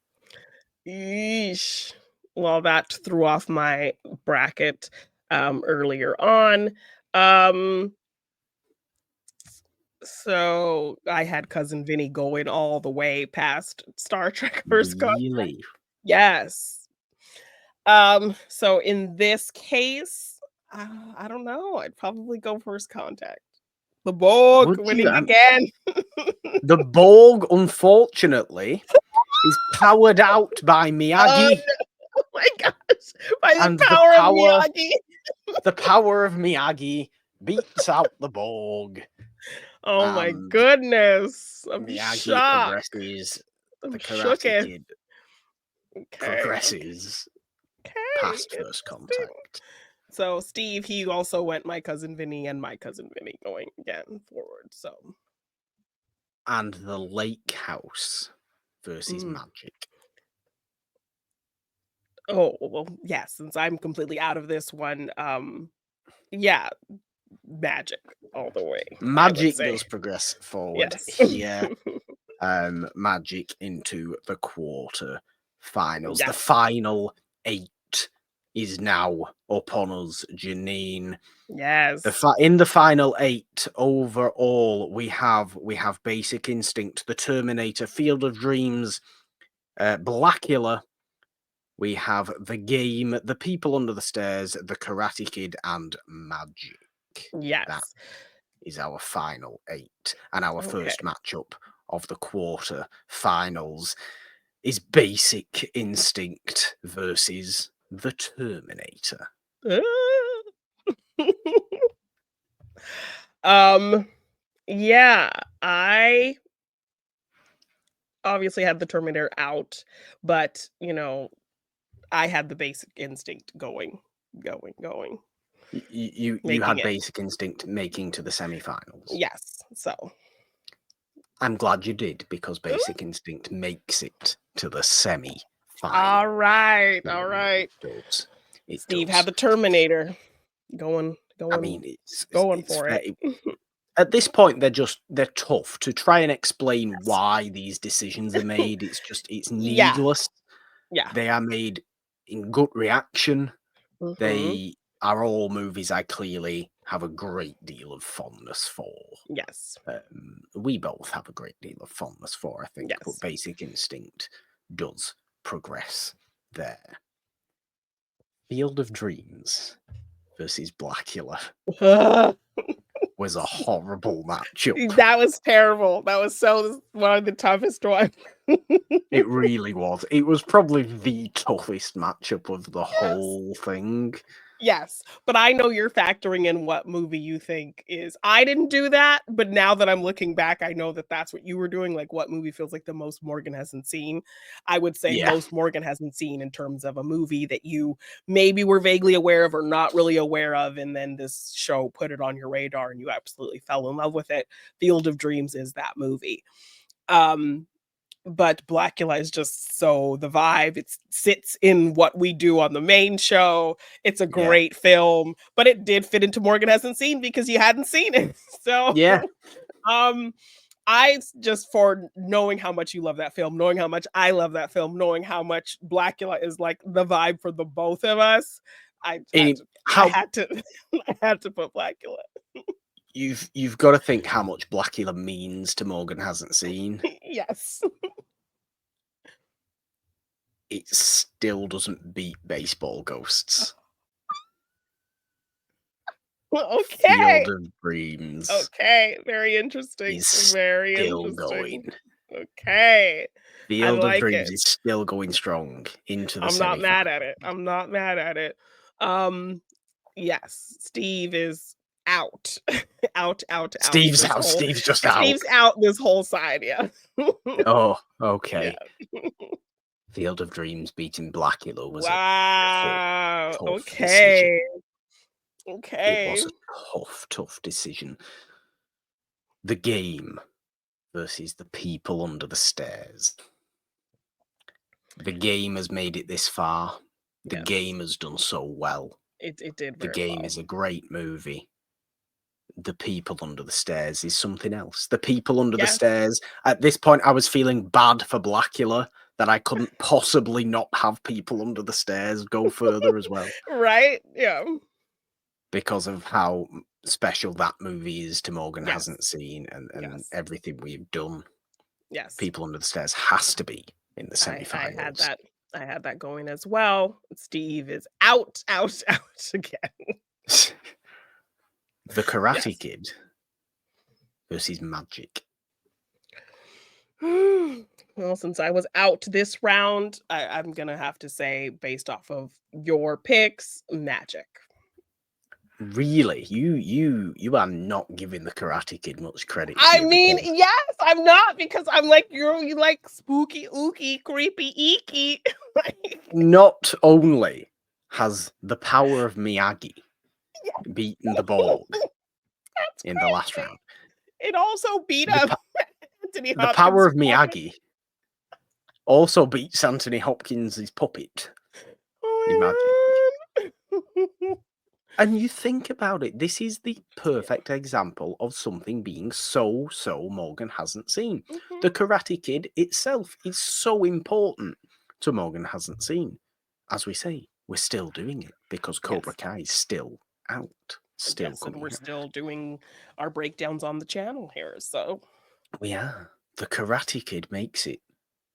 Yeesh. Well, that threw off my bracket, earlier on. Um, so I had Cousin Vinny going all the way past Star Trek First Con. Really? Yes. So in this case, I don't know, I'd probably go First Contact. The Borg Would you? winning again. The Borg, unfortunately, is powered out by Oh, Miyagi, no. Oh my gosh. By the and power of Miyagi. the power of Miyagi beats out the Borg, Oh my and goodness. I'm Miyagi shocked. progresses. I'm The Karate shooketh. Kid Okay, okay, progresses okay, past First interesting. Contact. So Steve, he also went My Cousin Vinny and My Cousin Vinny going again forward. So And the Lake House versus mm. Magic. Oh well, yeah, since I'm completely out of this one, yeah, magic all the way, I would Magic say. does progress forward Yes. here. Magic into the quarter finals. The Yes. final 8 is now upon us, Jeannine. Yes. In the final 8 overall, we have Basic Instinct, The Terminator, Field of Dreams, Blackula. We have The Game, The People Under the Stairs, The Karate Kid, and Magic. That Yes. is our final 8. And our Okay. first matchup of the quarter finals is Basic Instinct versus The Terminator. um, yeah, I obviously had the Terminator out, but I had the Basic Instinct going, going, You making had it. Basic Instinct making to the semi-finals. Yes. So I'm glad you did, because Basic Instinct makes it to the semi-final. all right, all It right. does. It Steve had does. the Terminator going, I going, mean, going it's for it. very, at this point they're tough to try and explain why these decisions are made. It's Yeah, needless. yeah. They are made in gut reaction. Mhm. They are all movies I clearly have a great deal of fondness for. Yes, We both have a great deal of fondness for, I think, but yes. Basic Instinct does progress there. Field of Dreams versus Blackula was a horrible matchup. That was terrible. That was one of the toughest ones. It really was. It was probably the toughest matchup of the Yes. whole thing. Yes, but I know you're factoring in what movie you think is. I didn't do that, but now that I'm looking back, I know that that's what you were doing. Like, what movie feels like the most Morgan hasn't seen? I would say Yeah. most Morgan hasn't seen in terms of a movie that you maybe were vaguely aware of or not really aware of, and then this show put it on your radar and you absolutely fell in love with it. Field of Dreams is that movie. Um, but Blackula is just so the vibe. It sits in what we do on the main show. It's a Yeah. great film, but it did fit into Morgan hasn't seen because you hadn't seen it. So, Yeah. um, just for knowing how much you love that film, knowing how much I love that film, knowing how much Blackula is like the vibe for the both of us. I had And to, I how had to, I had to put Blackula. you've got to think how much Blackula means to Morgan hasn't seen. Yes. It still doesn't beat Baseball Ghosts. Field Okay. of Dreams Okay. Very interesting. is Very still interesting. going. Okay. I Field of like Dreams it. is still going strong into the I'm not mad semi-final. at it. I'm not mad at it. Um, yes, Steve is out. Out Steve's this out. whole Steve's just out. Steve's out this whole side, yeah. Oh, Yeah. okay. Field of Dreams beating Blackula was a tough, Wow. tough decision. Okay. It was Okay. a tough decision. The game versus the people under the stairs. The game has made it this far. The Yes. game has done so well. It did The very game well. is a great movie. The people under the stairs is something else. The people under the Yes. stairs. At this point, I was feeling bad for Blackula that I couldn't possibly not have people under the stairs go further as well Right? Yeah. because of how special that movie is to Morgan Yes. hasn't seen and Yes. everything we've done. Yes. People under the stairs has to be in the I had semi-finals. that. I had that going as well. Steve is out again. The Karate Yes. Kid versus Magic. Well, since I was out this round, I'm gonna have to say, based off of your picks, Magic. Really, you are not giving the Karate Kid much credit I here mean, because yes, I'm not because I'm like you like spooky, ooky, creepy, eeky. Like, not only has the power of Miyagi yeah, beaten the Borg that's in the last crazy. round, It also beat the, up pa- Anthony the power Hopkins' of Miyagi also beats Anthony Hopkins' puppet in Magic. Oh my god. And you think about it, this is the perfect example of something being so Morgan hasn't seen. Mhm. The Karate Kid itself is so important to Morgan hasn't seen. As we say, we're still doing it because Cobra Yes. Kai is still out, still Yes, and coming we're out. still doing our breakdowns on the channel here. So We are. The Karate Kid makes it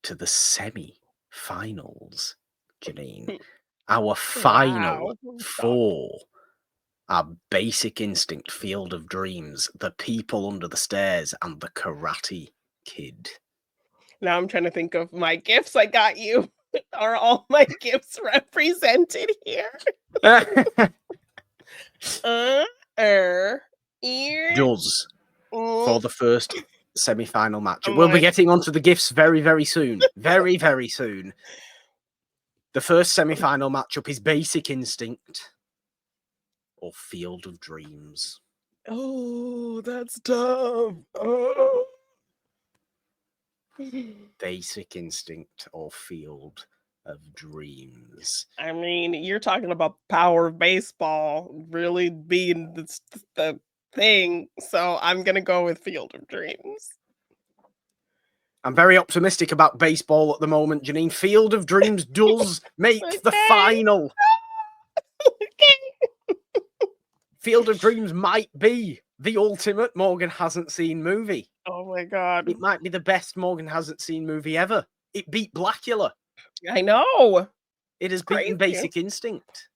to the semi-finals, Jeannine. Our final wow. Shocked. four. Our Basic Instinct, Field of Dreams, The People Under the Stairs, and The Karate Kid. Now I'm trying to think of my gifts I got you. Are all my gifts represented here? Does for the first semi-final match. I'm We'll be like, getting onto the gifts very soon. Very soon. The first semi-final matchup is Basic Instinct or Field of Dreams. oh, that's tough. Oh. Basic Instinct or Field of Dreams. I mean, you're talking about the power of baseball really being the thing. So I'm gonna go with Field of Dreams. I'm very optimistic about baseball at the moment, Jeannine. Field of Dreams does make the final. Okay. Field of Dreams might be the ultimate Morgan hasn't seen movie. Oh my god. It might be the best Morgan hasn't seen movie ever. It beat Blackula. I know. It has It's beaten crazy. Basic Instinct,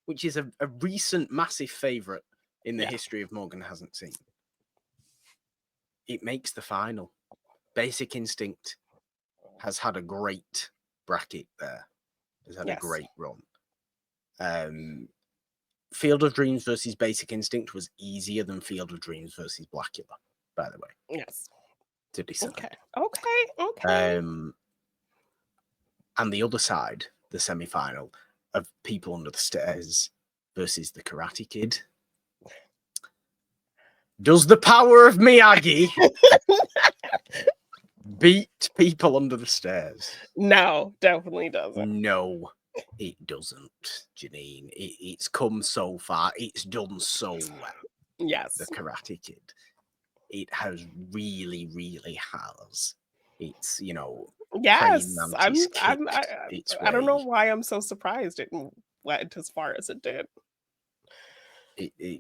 which is a recent massive favourite in the Yeah. history of Morgan hasn't seen. It makes the final. Basic Instinct has had a great bracket there. Has had a Yes. great run. Field of Dreams versus Basic Instinct was easier than Field of Dreams versus Blackula, by the way, Yes. to decide. Okay. And the other side, the semi-final of People Under the Stairs versus The Karate Kid. Does the power of Miyagi beat People Under the Stairs? No, definitely doesn't. No, it doesn't, Jeannine. It's come so far. It's done so well. Yes. The Karate Kid. It has really, really has. It's, Yes. I don't know why I'm so surprised it went as far as it did.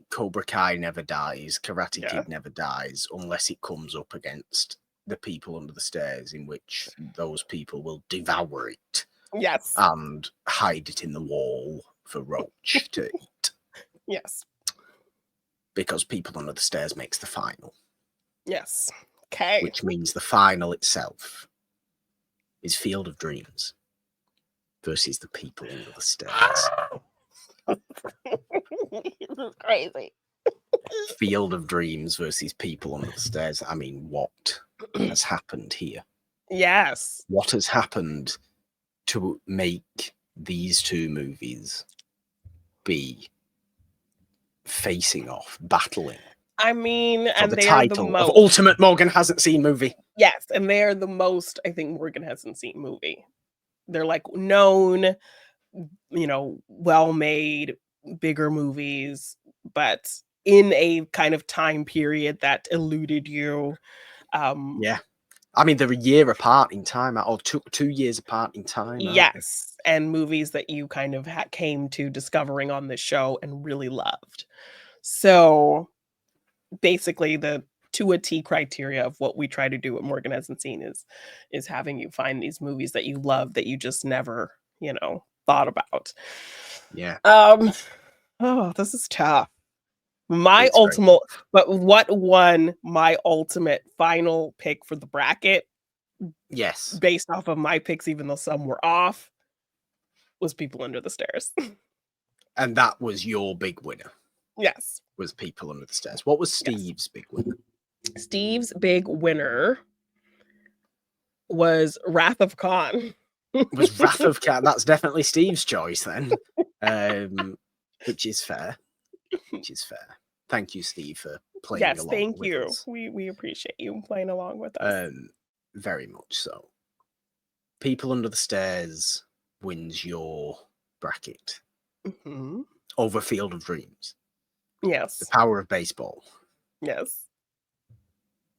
Cobra Kai never dies. Karate Kid never dies unless it comes up against the People Under the Stairs, in which those people will devour it. Yes. And hide it in the wall for Roach to eat. Yes. Because People Under the Stairs makes the final. Yes. Okay. Which means the final itself is Field of Dreams versus the People Under the Stairs. Crazy. Field of Dreams versus People Under the Stairs. I mean, what has happened here? Yes. What has happened to make these two movies be facing off, battling? I mean, for and the they are the title most. of Ultimate Morgan Hasn't Seen movie. Yes, and they are the most, I think, Morgan hasn't seen movie. They're like known, well-made, bigger movies, but in a kind of time period that eluded you. Yeah. I mean, they're a year apart in time, or 2 years apart in time. Yes, and movies that you kind of came to discovering on this show and really loved. So basically, the to a T criteria of what we try to do at Morgan Hasn't Seen is having you find these movies that you love that you just never, thought about. Yeah. Oh, this is tough. But what won my ultimate final pick for the bracket? Yes. Based off of my picks, even though some were off, was People Under the Stairs. And that was your big winner. Yes. Was People Under the Stairs. What was Steve's big winner? Steve's big winner was Wrath of Khan. Was Wrath of Khan. That's definitely Steve's choice then. Which is fair. Thank you, Steve, for playing along with us. Yes, thank you. We appreciate you playing along with us. Very much so. People Under the Stairs wins your bracket over Field of Dreams. Yes. The Power of Baseball. Yes.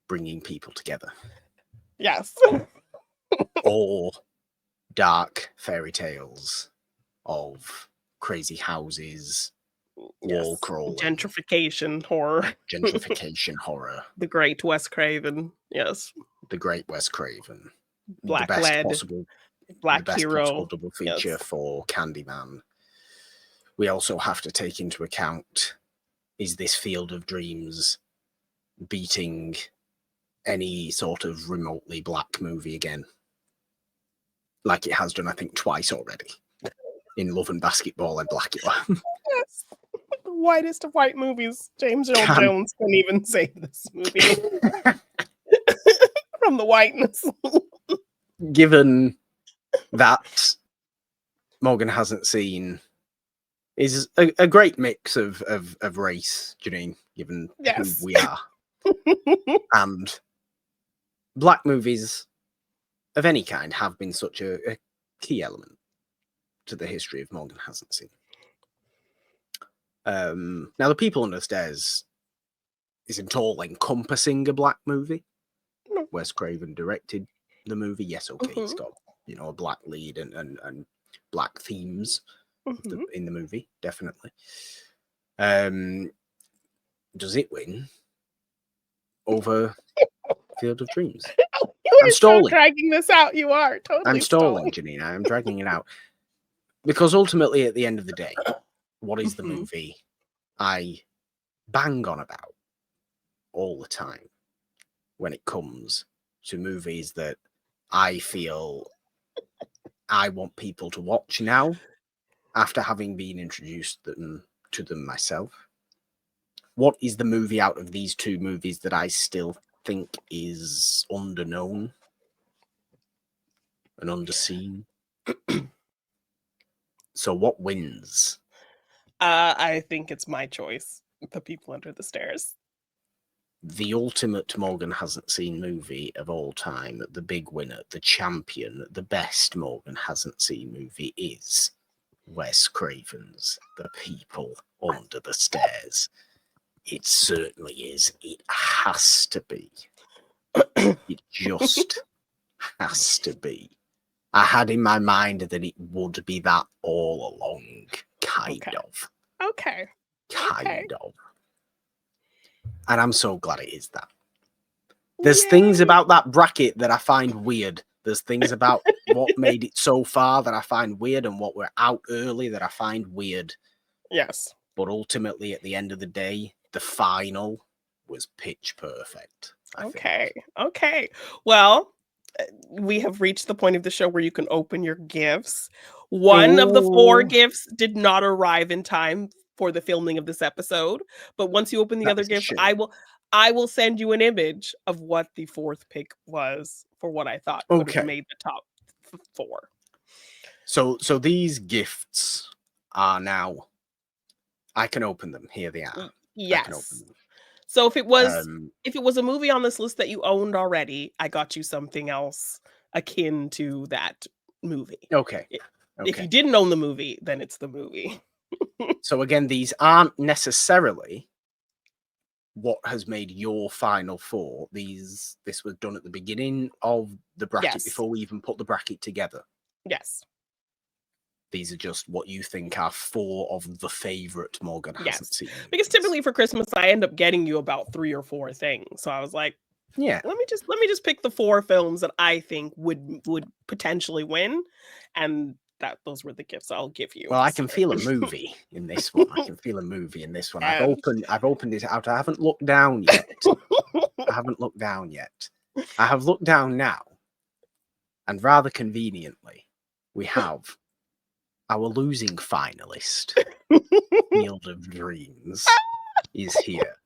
Bringing people together. Yes. Or dark fairy tales of crazy houses, wall crawling. Gentrification horror. The Great Wes Craven. Yes. The Great Wes Craven. Black the best Lead. possible, Black the best Hero. possible double feature for Candyman. We also have to take into account, is this Field of Dreams beating any sort of remotely black movie again? Like it has done, I think, twice already. In Love and Basketball and Blackula. Yes. The whitest of white movies. James Earl Jones couldn't even save this movie. From the whiteness. Given that Morgan Hasn't Seen is a great mix of race, Jeannine, given who we are. And black movies of any kind have been such a key element to the history of Morgan Hasn't Seen. Now, The People Under the Stairs isn't all encompassing a black movie. No. Wes Craven directed the movie. Yes, okay, it's got a black lead and black themes in the movie, definitely. Does it win over Field of Dreams? I'm stalling. Dragging this out. You are totally. I'm stalling, Jeannine. I'm dragging it out because ultimately, at the end of the day, what is the movie I bang on about all the time when it comes to movies that I feel I want people to watch now after having been introduced them to them myself. What is the movie out of these two movies that I still think is underknown and underseen? So what wins? I think it's my choice. The People Under the Stairs. The ultimate Morgan hasn't seen movie of all time, the big winner, the champion, the best Morgan hasn't seen movie is Wes Craven's The People Under the Stairs. It certainly is. It has to be. It just has to be. I had in my mind that it would be that all along, kind of. Okay. Kind of. And I'm so glad it is that. There's things about that bracket that I find weird. There's things about what made it so far that I find weird, and what we're out early that I find weird. Yes. But ultimately, at the end of the day, the final was pitch perfect. I think. Okay. Well, we have reached the point of the show where you can open your gifts. One of the 4 gifts did not arrive in time for the filming of this episode, but once you open the other gifts, I will send you an image of what the 4th pick was for what I thought would have made the top 4. So these gifts are now. I can open them. Here they are. Yes. I can open them. So if it was a movie on this list that you owned already, I got you something else akin to that movie. Okay. If you didn't own the movie, then it's the movie. So again, these aren't necessarily what has made your final 4. This was done at the beginning of the bracket before we even put the bracket together. Yes. These are just what you think are 4 of the favorite Morgan hasn't seen. Because typically for Christmas, I end up getting you about 3 or 4 things. So I was like, yeah, let me just pick the 4 films that I think would potentially win, and those were the gifts I'll give you. Well, I can feel a movie in this one. I've opened it out. I haven't looked down yet. I have looked down now, and rather conveniently, we have our losing finalist, Field of Dreams, is here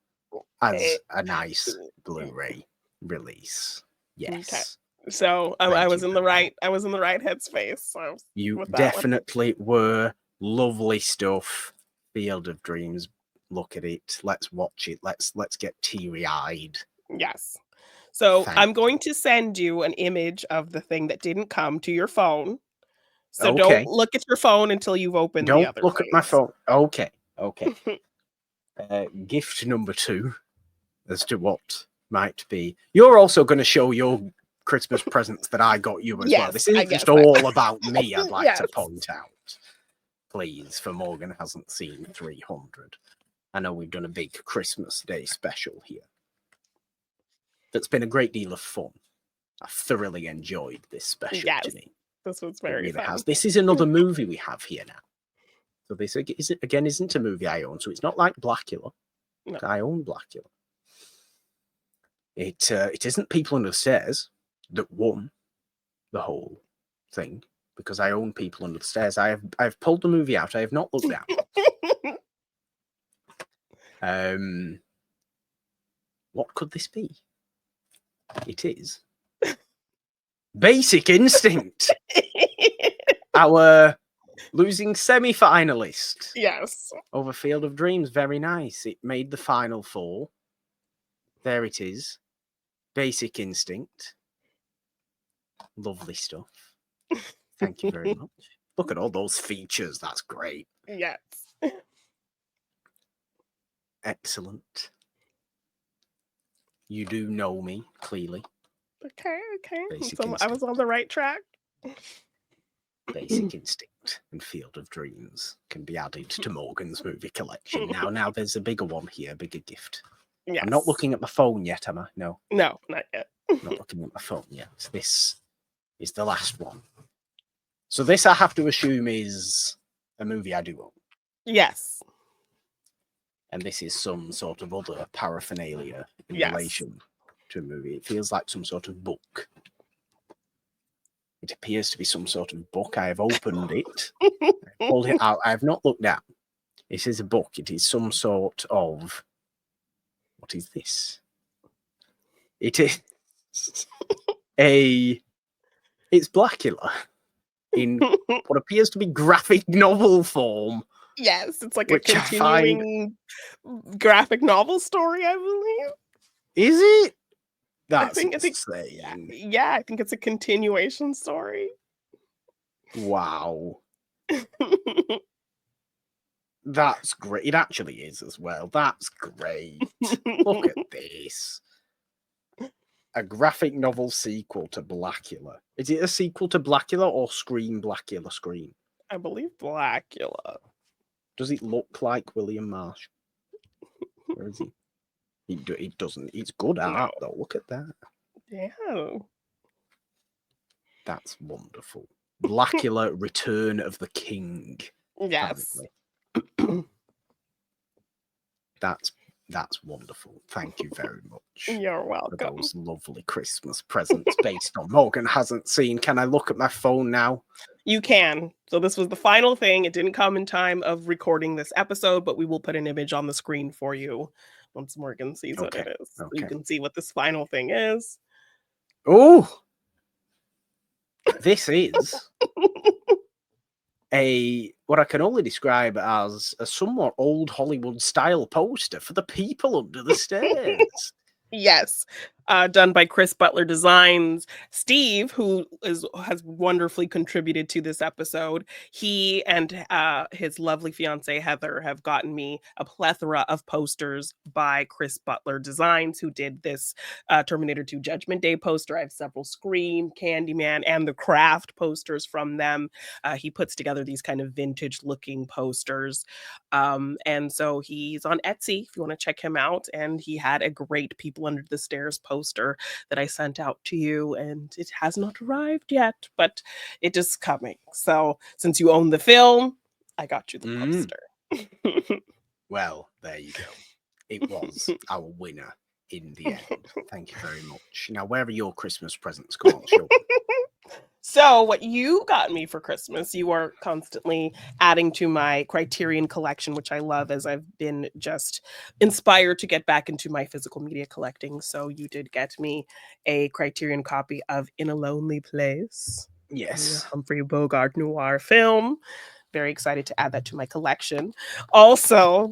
as a nice Blu-ray release. Yes. Okay. So I was in the right headspace. So you definitely were. Lovely stuff. Field of Dreams. Look at it. Let's watch it. Let's get teary-eyed. Yes. So I'm going to send you an image of the thing that didn't come to your phone. So don't look at your phone until you've opened the other. Don't look at my phone. Okay. Gift number 2 as to what might be. You're also going to show your Christmas presents that I got you as well. This isn't just all about me, I'd like to point out. Please, for Morgan hasn't seen 300. I know we've done a big Christmas Day special here. That's been a great deal of fun. I thoroughly enjoyed this special, Jeannine. This was very fun. This is another movie we have here now. So this isn't a movie I own, so it's not like Blackula. No. I own Blackula. It isn't People Under the Stairs that won the whole thing, because I own People Under the Stairs. I've pulled the movie out. I have not looked down. What could this be? It is Basic Instinct. Our losing semi-finalist. Yes. Over Field of Dreams. Very nice. It made the final 4. There it is. Basic Instinct. Lovely stuff. Thank you very much. Look at all those features. That's great. Yes. Excellent. You do know me, clearly. Okay. So I was on the right track. Basic Instinct and Field of Dreams can be added to Morgan's movie collection. Now there's a bigger one here, a bigger gift. Yes. I'm not looking at my phone yet, am I? No, not yet. Not looking at my phone yet. This is the last one. So this, I have to assume, is a movie I do own. Yes. And this is some sort of other paraphernalia in relation to a movie. It feels like some sort of book. It appears to be some sort of book. I have opened it. I pulled it out. I have not looked down. It is a book. It is some sort of... What is this? It is It's Blackula in what appears to be graphic novel form. Yes, it's like a Which I find... continuing graphic novel story, I believe. Is it? I That's think insane. yeah, I think it's a continuation story. Wow. That's great. It actually is as well. That's great. Look at this. A graphic novel sequel to Blackula. Is it a sequel to Blackula or Scream Blackula Scream? I believe Blackula. Does it look like William Marsh? Where is he? It doesn't. It's good art, though. Look at that. Yeah. That's wonderful. Blackula, Return of the King. Yes. That's wonderful. Thank you very much. You're For welcome. those lovely Christmas presents based on Morgan Hasn't Seen. Can I look at my phone now? You can. So this was the final thing. It didn't come in time of recording this episode, but we will put an image on the screen for you once Morgan sees what it is. So you can see what this final thing is. Oh! This is what I can only describe as a somewhat old Hollywood style poster for the people under the stairs. Yes, done by Chris Butler Designs. Steve, who has wonderfully contributed to this episode, he and his lovely fiancee Heather have gotten me a plethora of posters by Chris Butler Designs, who did this Terminator 2 Judgment Day poster. I have several Scream, Candyman, and The Craft posters from them. He puts together these kind of vintage looking posters. And so he's on Etsy if you want to check him out. And he had a great People Under the Stairs poster that I sent out to you, and it has not arrived yet, but it is coming. So since you own the film, I got you the poster. Well, there you go. It was our winner in the end. Thank you very much. Now, where are your Christmas presents? Come on, show me. So what you got me for Christmas, you are constantly adding to my Criterion collection, which I love, as I've been just inspired to get back into my physical media collecting. So you did get me a Criterion copy of In a Lonely Place. Yes. Humphrey Bogart noir film. Very excited to add that to my collection. Also,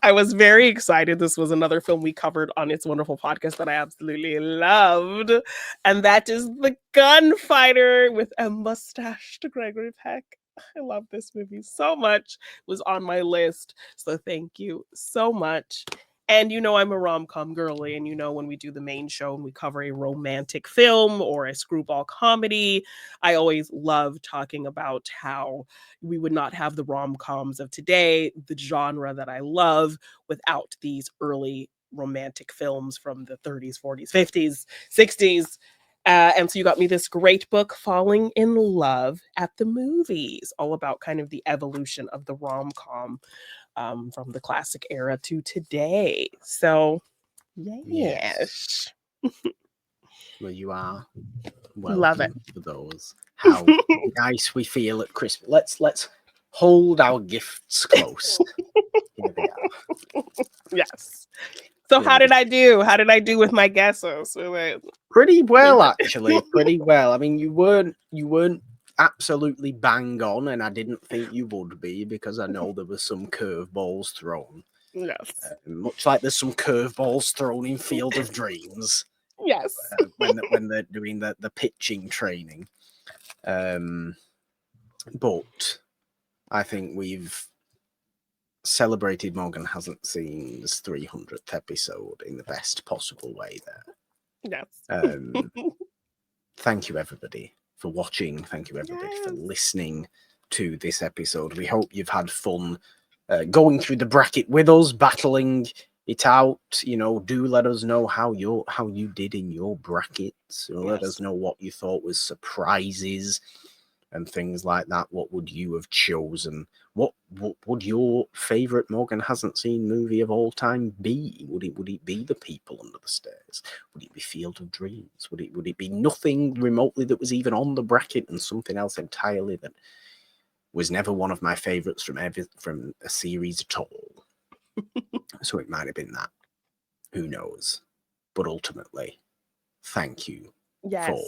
I was very excited. This was another film we covered on It's Wonderful podcast that I absolutely loved. And that is The Gunfighter with a mustached Gregory Peck. I love this movie so much. It was on my list. So thank you so much. And you know I'm a rom-com girly, and you know when we do the main show and we cover a romantic film or a screwball comedy, I always love talking about how we would not have the rom-coms of today, the genre that I love, without these early romantic films from the 30s, 40s, 50s, 60s. And so you got me this great book, Falling in Love at the Movies, all about kind of the evolution of the rom-com from the classic era to today. So, yes. Well, you are Love it. for those. How nice we feel at Christmas. Let's hold our gifts close. Here they are. Yes. So how did I do? How did I do with my guesses? Pretty well, actually. Pretty well. I mean, you weren't absolutely bang on, and I didn't think you would be, because I know there were some curveballs thrown. Yes. Much like there's some curveballs thrown in Field of Dreams. Yes. When they're doing the pitching training. But I think we've celebrated Morgan Hasn't Seen's 300th episode in the best possible way there. Yes. Thank you, everybody, for watching. Thank you, everybody, for listening to this episode. We hope you've had fun going through the bracket with us, battling it out. You know, do let us know how you did in your brackets. Let us know what you thought was surprises and things like that. What would you have chosen? What would your favorite Morgan Hasn't Seen movie of all time be? Would it be The People Under the Stairs? Would it be Field of Dreams? Would it be nothing remotely that was even on the bracket, and something else entirely that was never one of my favourites from a series at all. So it might have been that. Who knows? But ultimately, thank you for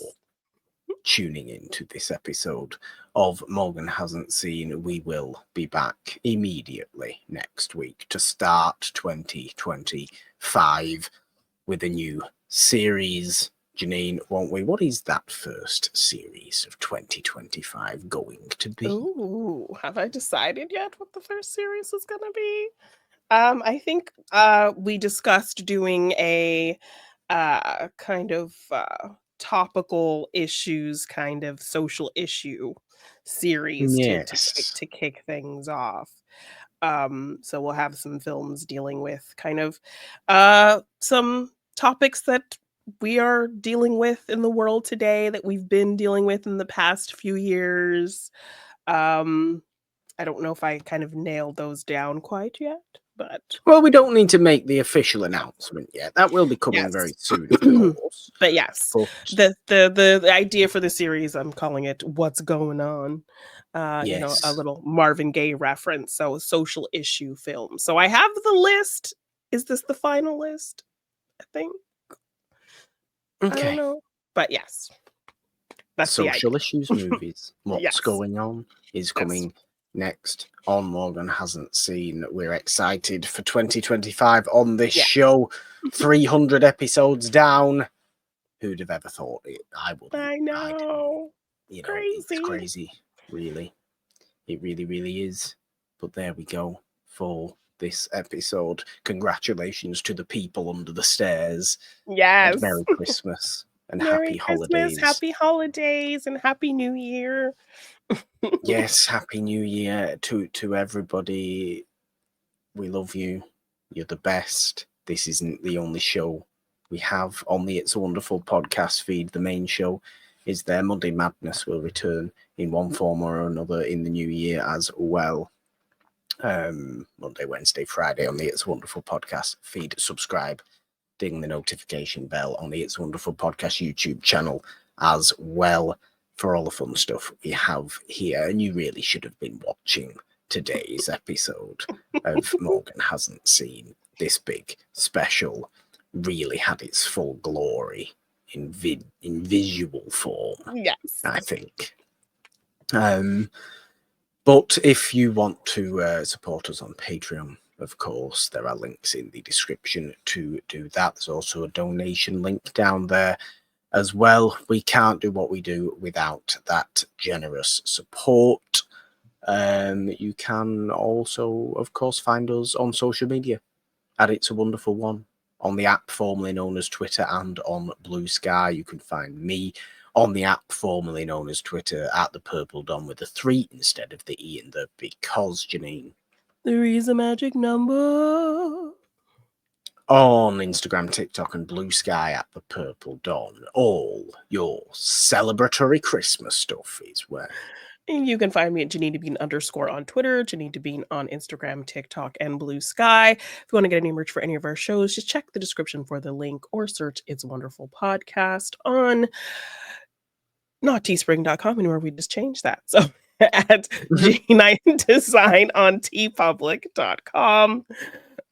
tuning in to this episode of Morgan Hasn't Seen. We will be back immediately next week to start 2025 with a new series. Jeannine, won't we? What is that first series of 2025 going to be? Ooh, have I decided yet what the first series is going to be? I think we discussed doing a kind of topical issues, kind of social issue series Yes. to kick things off. So we'll have some films dealing with kind of some topics that we are dealing with in the world today, that we've been dealing with in the past few years. I don't know if I kind of nailed those down quite yet, but Well, we don't need to make the official announcement yet. That will be coming very soon, of course. But yes, But the idea for the series, I'm calling it "What's Going On." You know, a yes. little Marvin Gaye reference. So social issue film. So I have the list. Is this the final list? I think. I don't Okay. know, but yes, that's the idea. Social issues movies. What's Yes. going on is Yes. coming next on Morgan Hasn't Seen. We're excited for 2025 on this Yeah. show. 300 episodes down. Who'd have ever thought it? I wouldn't. I know. You know, Crazy. it's crazy, really. It really, really is. But there we go for this episode. Congratulations to the people under the stairs. Yes. And Merry Christmas and Merry Happy Christmas, Holidays. Happy Holidays, and Happy New Year. Yes, Happy New Year to everybody. We love you. You're the best. This isn't the only show we have on the It's a Wonderful podcast feed. The main show is there. Monday Madness will return in one form or another in the new year as well. Monday, Wednesday, Friday on the It's a Wonderful podcast feed. Subscribe, ding the notification bell on the It's a Wonderful podcast YouTube channel as well for all the fun stuff we have here. And you really should have been watching today's episode of Morgan Hasn't Seen. This big special really had its full glory in visual form. Yes, I think. But if you want to support us on Patreon, of course, there are links in the description to do that. There's also a donation link down there as well. We can't do what we do without that generous support. You can also, of course, find us on social media at It's a Wonderful One, on the app formerly known as Twitter, and on Blue Sky. You can find me on the app formerly known as Twitter at the Purple Don with a 3 instead of the E in the because, Jeannine. 3 is a magic number. On Instagram, TikTok, and Blue Sky at the Purple Dawn. All your celebratory Christmas stuff is where. And you can find me at Jeannine Bean _ on Twitter, Jeannine Bean on Instagram, TikTok, and Blue Sky. If you want to get any merch for any of our shows, just check the description for the link or search It's a Wonderful Podcast on not teespring.com anymore. We just changed that. So at Jeannine Design on tpublic.com.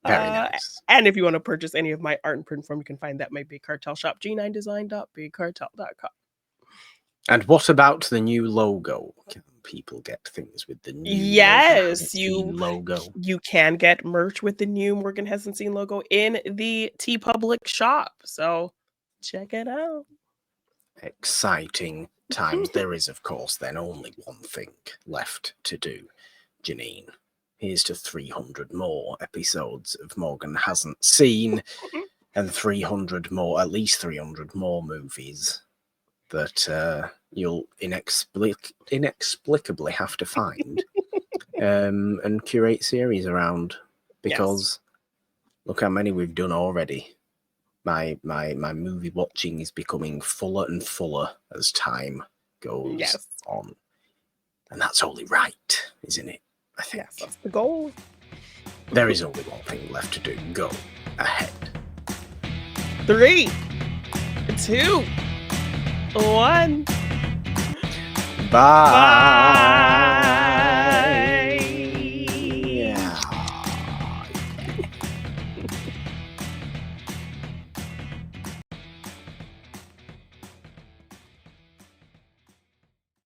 Very nice. And if you want to purchase any of my art and print form, you can find that at my Big Cartel shop, g9design.bigcartel.com. And what about the new logo? Can people get things with the new logo? You can get merch with the new Morgan Hasn't Seen logo in the TeePublic shop. So check it out. Exciting times. There is, of course, then only one thing left to do, Jeannine. Here's to 300 more episodes of Morgan Hasn't Seen and 300 more, at least 300 more movies that you'll inexplicably have to find and curate series around, because look how many we've done already. My movie watching is becoming fuller and fuller as time goes on, and that's only right, isn't it? I think. Yes, that's the goal. There is only one thing left to do. Go ahead. 3, 2, 1. Bye.